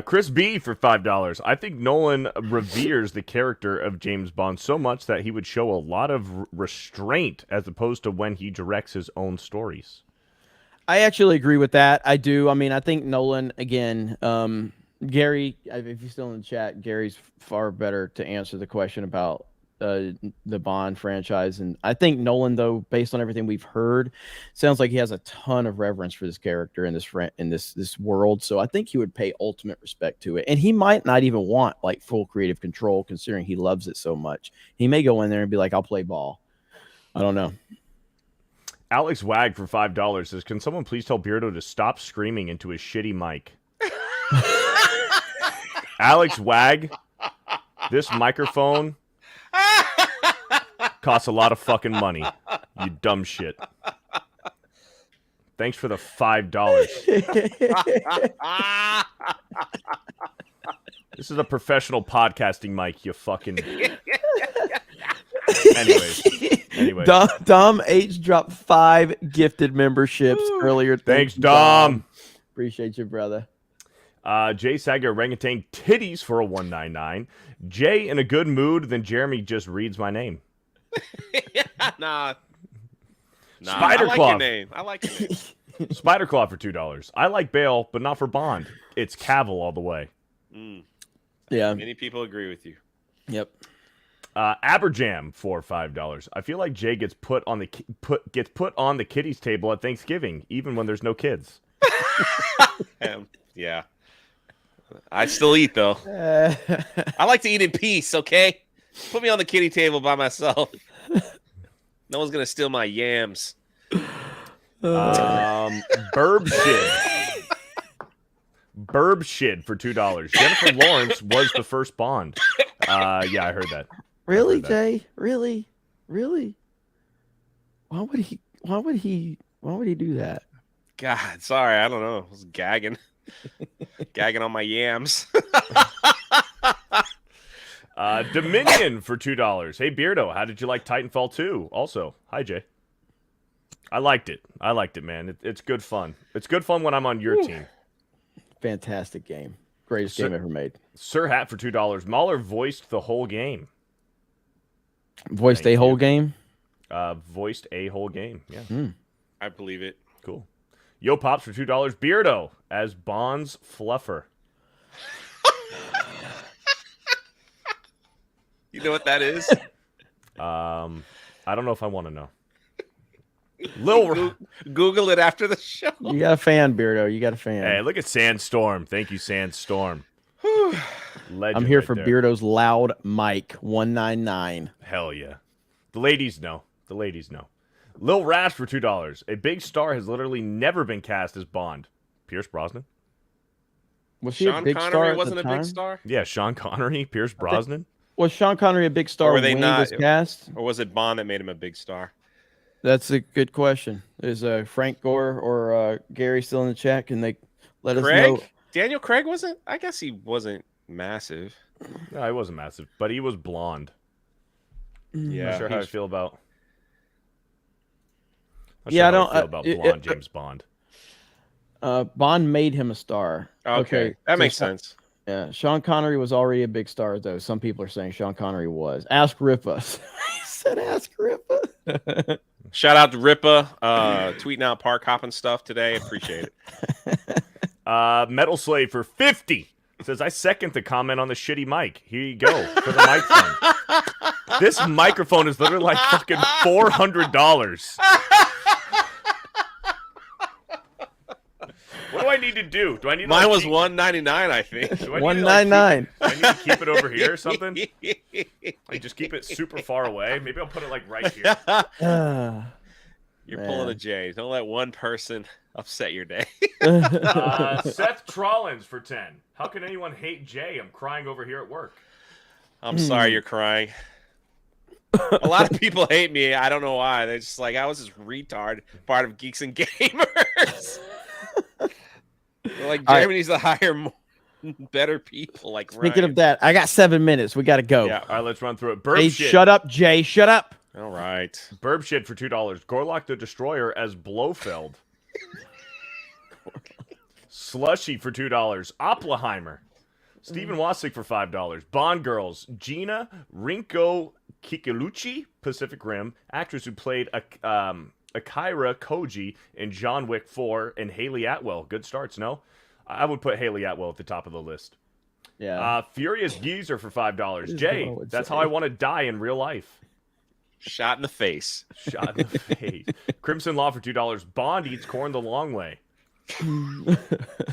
Chris B for $5. I think Nolan reveres the character of James Bond so much that he would show a lot of restraint as opposed to when he directs his own stories. I actually agree with that. I do. I mean, I think Nolan, again, Gary, if you're still in the chat, Gary's far better to answer the question about the Bond franchise. And I think Nolan, though, based on everything we've heard, sounds like he has a ton of reverence for this character in this world. So I think he would pay ultimate respect to it. And he might not even want like full creative control, considering he loves it so much. He may go in there and be like, I'll play ball. I don't know. Alex Wag for $5 says, can someone please tell Beardo to stop screaming into his shitty mic? Alex Wag, this microphone costs a lot of fucking money. You dumb shit. Thanks for the $5. This is a professional podcasting mic, you fucking... Anyway. Dom H dropped 5 gifted memberships earlier. Thanks, Dom. Appreciate you, brother. Jay Saga orangutan titties for a $1.99. Jay in a good mood, then Jeremy just reads my name. Nah. Spiderclaw. I like your name. Spiderclaw for $2. I like Bale, but not for Bond. It's Cavill all the way. Yeah. Many people agree with you. Yep. Aberjam for $5. I feel like Jay gets put on the kiddies table at Thanksgiving, even when there's no kids. Yeah. I still eat though. I like to eat in peace. Okay, put me on the kiddie table by myself. No one's gonna steal my yams. Burb shit. Burb Shid for $2. Jennifer Lawrence was the first Bond. Yeah, I heard that. Really, Jay? Really? Why would he do that? God, sorry, I don't know. I was gagging. Gagging on my yams. Dominion for $2. Hey, Beardo, how did you like Titanfall 2? Also, hi, Jay. I liked it, man. It's good fun. It's good fun when I'm on your team. Fantastic game. Greatest game ever made. Sir Hat for $2. Mahler voiced the whole game. Voiced a whole game? Voiced a whole game, yeah. I believe it. Cool. Yo Pops for $2. Beardo as Bond's fluffer. You know what that is? I don't know if I want to know. Google it after the show. You got a fan, Beardo. You got a fan. Hey, look at Sandstorm. Thank you, Sandstorm. I'm here for Beardo's loud mic 199. Hell yeah. The ladies know. Lil Rash for $2. A big star has literally never been cast as Bond. Pierce Brosnan. Was he Sean a big Connery star wasn't at the a time? big star? Yeah, Sean Connery, Pierce Brosnan. Was Sean Connery a big star Or were they when not? he was cast? Or was it Bond that made him a big star? That's a good question. Is Frank Gore or Gary still in the chat? Can they let us know? Daniel Craig wasn't? I guess he wasn't massive. No, he wasn't massive, but he was blonde. Yeah. Not sure how I feel about. I don't feel about blonde James Bond. Bond made him a star. Okay. That makes sense. Yeah, Sean Connery was already a big star, though. Some people are saying Sean Connery was. Ask Ripa. He said, "Ask Ripa." Shout out to Ripa, tweeting out park hopping stuff today. Appreciate it. Metal Slave for 50 says, I second the comment on the shitty mic. Here you go for the microphone. This microphone is literally like fucking $400. What do I need to do? Do I need? Mine was $199, I think. $199. Do I need to keep it over here or something? Like just keep it super far away. Maybe I'll put it like right here. You're pulling a J. Don't let one person upset your day. Seth Trollins for 10. How can anyone hate Jay? I'm crying over here at work. I'm sorry you're crying. A lot of people hate me. I don't know why. They're just like, I was this retard part of Geeks and Gamers. They're like, Jeremy needs to hire better people like Speaking Ryan. of that, I got 7 minutes. We got to go. Yeah, all right, let's run through it. Burb Hey, shit. shut up, Jay. Shut up. All right. Burb shit for $2. Gorlock the Destroyer as Blofeld. Slushy for $2. Oppenheimer. Stephen Wasik for $5. Bond Girls. Gina Rinko Kikuchi, Pacific Rim, actress who played Akira Koji in John Wick 4, and Haley Atwell. Good starts, no? I would put Haley Atwell at the top of the list. Yeah. Furious Geezer for $5. Jay, that's how I want to die in real life. Shot in the face. Shot in the face. Crimson Law for $2. Bond eats corn the long way.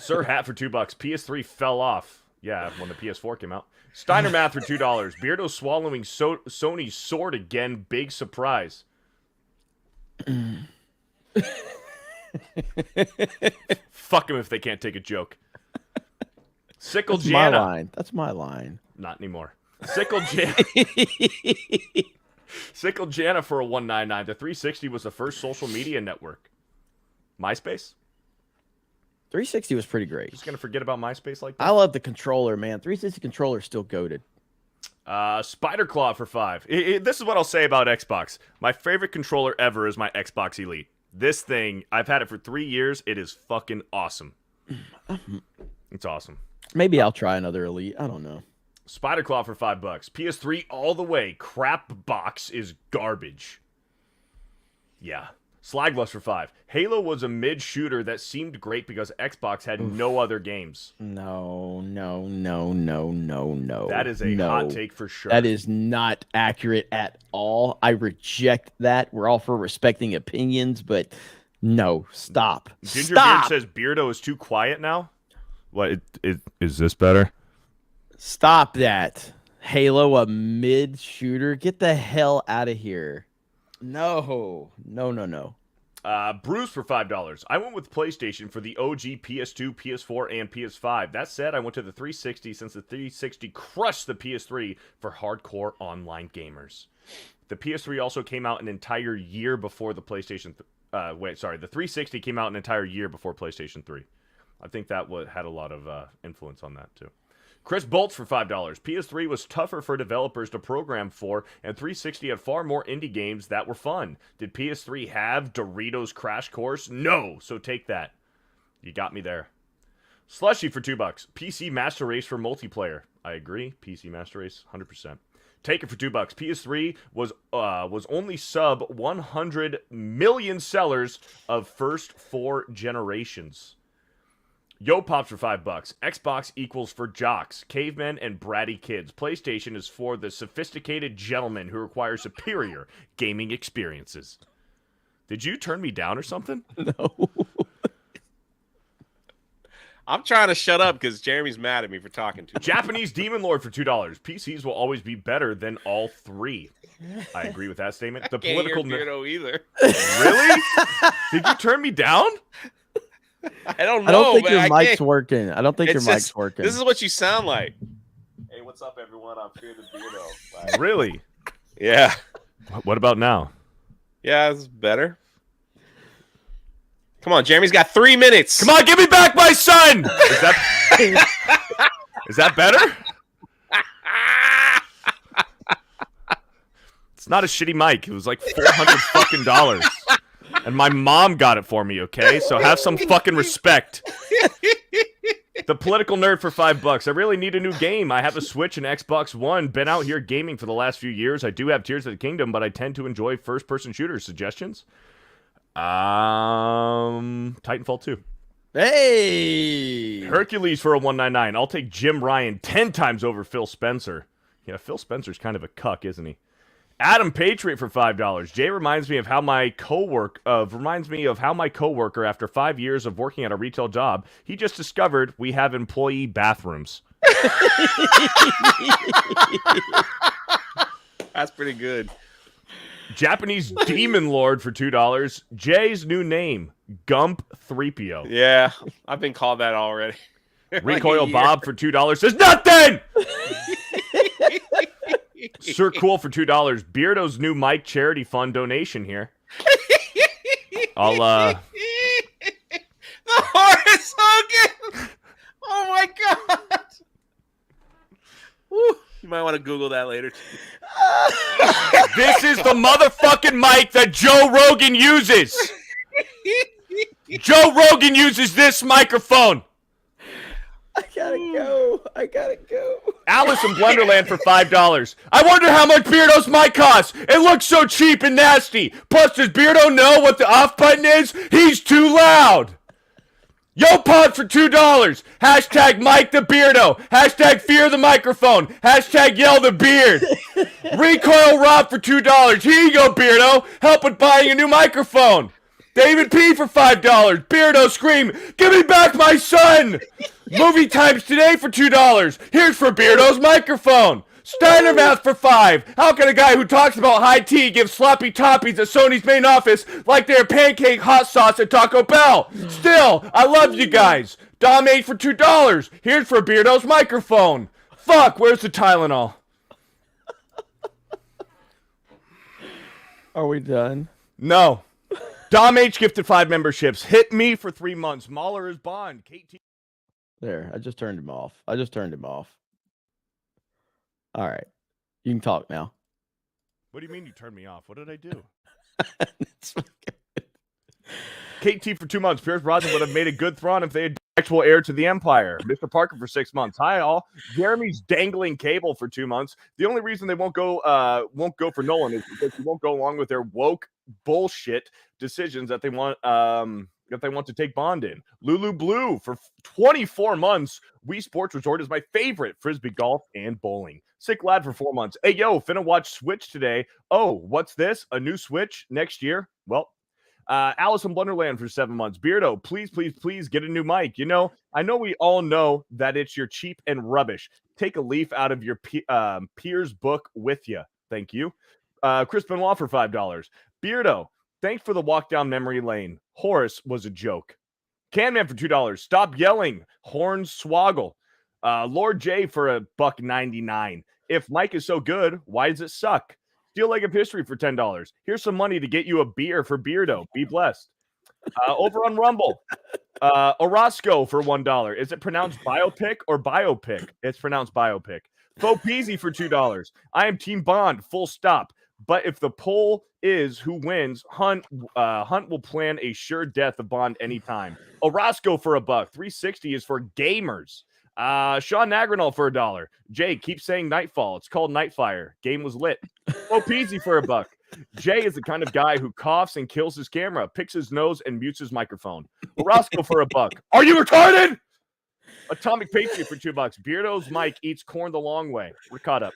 Sir Hat for $2. PS3 fell off. Yeah, when the PS4 came out. Steiner Math for $2. Beardo swallowing Sony's sword again. Big surprise. Fuck them if they can't take a joke. Sickle That's Jana. my line. That's my line. Not anymore. Sickle Jana. Sickle Jana for a $199. The 360 was the first social media network. MySpace? 360 was pretty great. Just gonna forget about MySpace like that? I love the controller, man. 360 controller is still goated. Spider Claw for $5. This is what I'll say about Xbox. My favorite controller ever is my Xbox Elite. This thing, I've had it for 3 years. It is fucking awesome. It's awesome. Maybe I'll try another Elite. I don't know. Spider Claw for $5. PS3 all the way. Crap box is garbage. Yeah. Slaglust for $5. Halo was a mid shooter that seemed great because Xbox had no other games. No. That is a hot take for sure. That is not accurate at all. I reject that. We're all for respecting opinions, but no, stop. Gingerbeard says Beardo is too quiet now. What is this better? Stop that. Halo, a mid shooter. Get the hell out of here. No. Bruce for $5. I went with PlayStation for the OG PS2, PS4, and PS5. That said, I went to the 360 since the 360 crushed the PS3 for hardcore online gamers. The PS3 also came out an entire year before the PlayStation. The 360 came out an entire year before PlayStation 3. I think that had a lot of influence on that too. Chris Bolts for $5. PS3 was tougher for developers to program for, and 360 had far more indie games that were fun. Did PS3 have Doritos Crash Course? No, so take that. You got me there. Slushy for $2. PC Master Race for multiplayer. I agree. PC Master Race, 100%. Take it for $2. PS3 was only sub 100 million sellers of first 4 generations. Yo Pops for $5. Xbox equals for jocks, cavemen, and bratty kids. PlayStation is for the sophisticated gentleman who requires superior gaming experiences. Did you turn me down or something? No. I'm trying to shut up because Jeremy's mad at me for talking to him. Japanese Demon Lord for $2. PCs will always be better than all 3. I agree with that statement. The political Beardo either. Really? Did you turn me down? I don't know. I don't think your mic's working. I don't think your mic's working. This is what you sound like. Hey, what's up, everyone? I'm Fear the Beardo. Bye. Really? Yeah. What about now? Yeah, it's better. Come on, Jeremy's got 3 minutes. Come on, give me back my son! Is that better? It's not a shitty mic. It was like $400 fucking dollars. And my mom got it for me, okay? So have some fucking respect. The Political Nerd for $5. I really need a new game. I have a Switch and Xbox One. Been out here gaming for the last few years. I do have Tears of the Kingdom, but I tend to enjoy first-person shooters. Suggestions? Titanfall 2. Hey! Hercules for a $1.99. I'll take Jim Ryan 10 times over Phil Spencer. Yeah, Phil Spencer's kind of a cuck, isn't he? Adam Patriot for $5. Jay reminds me of how my coworker, after 5 years of working at a retail job, he just discovered we have employee bathrooms. That's pretty good. Japanese Demon Lord for $2. Jay's new name, Gump 3PO. Yeah, I've been called that already. Recoil Bob for $2 says nothing! Sir Cool for $2. Beardo's new Mike charity fund donation here. I'll The Horace Hogan! Oh my god! Woo. You might want to Google that later. This is the motherfucking mic that Joe Rogan uses. Joe Rogan uses this microphone. I gotta go. Alice in Blunderland for $5. I wonder how much Beardo's mic costs. It looks so cheap and nasty. Plus, does Beardo know what the off button is? He's too loud. Yo Pod for $2. Hashtag Mike the Beardo. Hashtag Fear the Microphone. Hashtag Yell the Beard. Recoil Rob for $2. Here you go, Beardo. Help with buying a new microphone. David P for $5. Beardo Scream. Give me back my son. Movie Times Today for $2. Here's for Beardo's microphone. Steiner Math for $5. How can a guy who talks about high tea give sloppy toppies at Sony's main office like they're pancake hot sauce at Taco Bell? Still, I love you guys. Dom 8 for $2. Here's for Beardo's microphone. Fuck, where's the Tylenol? Are we done? No. Dom H gifted 5 memberships. Hit me for 3 months. Mahler is Bond. KT. There, I just turned him off. All right. You can talk now. What do you mean you turned me off? What did I do? KT for 2 months. Pierce Brosnan would have made a good Thrawn if they had actual heir to the Empire. Mr. Parker for 6 months. Hi all. Jeremy's dangling cable for 2 months. The only reason they won't go for Nolan is because he won't go along with their woke bullshit decisions that they want to take Bond in. Lulu Blue for 24 months. Wii Sports Resort is my favorite. Frisbee golf and bowling. Sick Lad for 4 months. Hey yo, finna watch Switch today. Oh, what's this? A new Switch next year? Well, Alice in Blunderland for 7 months. Beardo, please get a new mic. You know, I know we all know that it's your cheap and rubbish. Take a leaf out of your peer's book with you. Thank you. Chris Benoit for $5. Beardo, Thanks for the walk down memory lane. Horace was a joke. Canman for $2. Stop yelling. Hornswoggle. Lord J for $1.99. If Mike is so good, why does it suck? Steel Leg of History for $10. Here's some money to get you a beer for Beardo. Be blessed. Over on Rumble. Orozco for $1. Is it pronounced biopic or biopic? It's pronounced biopic. Faux Peasy for $2. I am Team Bond, full stop. But if the poll is who wins, Hunt will plan a sure death of Bond anytime. Orozco for $1. 360 is for gamers. Sean Nagrinol for $1. Jay, keep saying Nightfall. It's called Nightfire. Game was lit. Faux Peasy for $1. Jay is the kind of guy who coughs and kills his camera, picks his nose, and mutes his microphone. Orozco for $1. Are you retarded? Atomic Patriot for $2. Beardo's Mike eats corn the long way. We're caught up.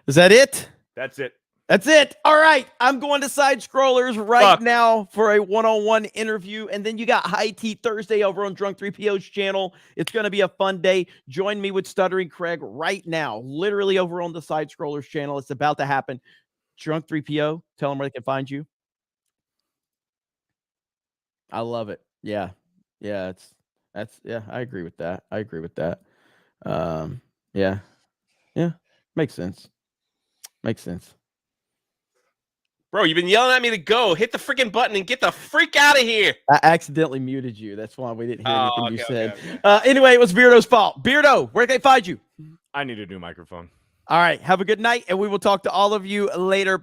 Is that it? That's it. That's it. All right. I'm going to Side Scrollers right now for a one-on-one interview. And then you got High Tea Thursday over on Drunk 3PO's channel. It's going to be a fun day. Join me with Stuttering Craig right now, literally over on the Side Scrollers channel. It's about to happen. Drunk 3PO, tell them where they can find you. I love it. Yeah. Yeah. Yeah. I agree with that. Yeah. Makes sense. Bro, you've been yelling at me to go. Hit the freaking button and get the freak out of here. I accidentally muted you. That's why we didn't hear anything you said. Okay. Anyway, it was Beardo's fault. Beardo, where can they find you? I need a new microphone. All right. Have a good night, and we will talk to all of you later.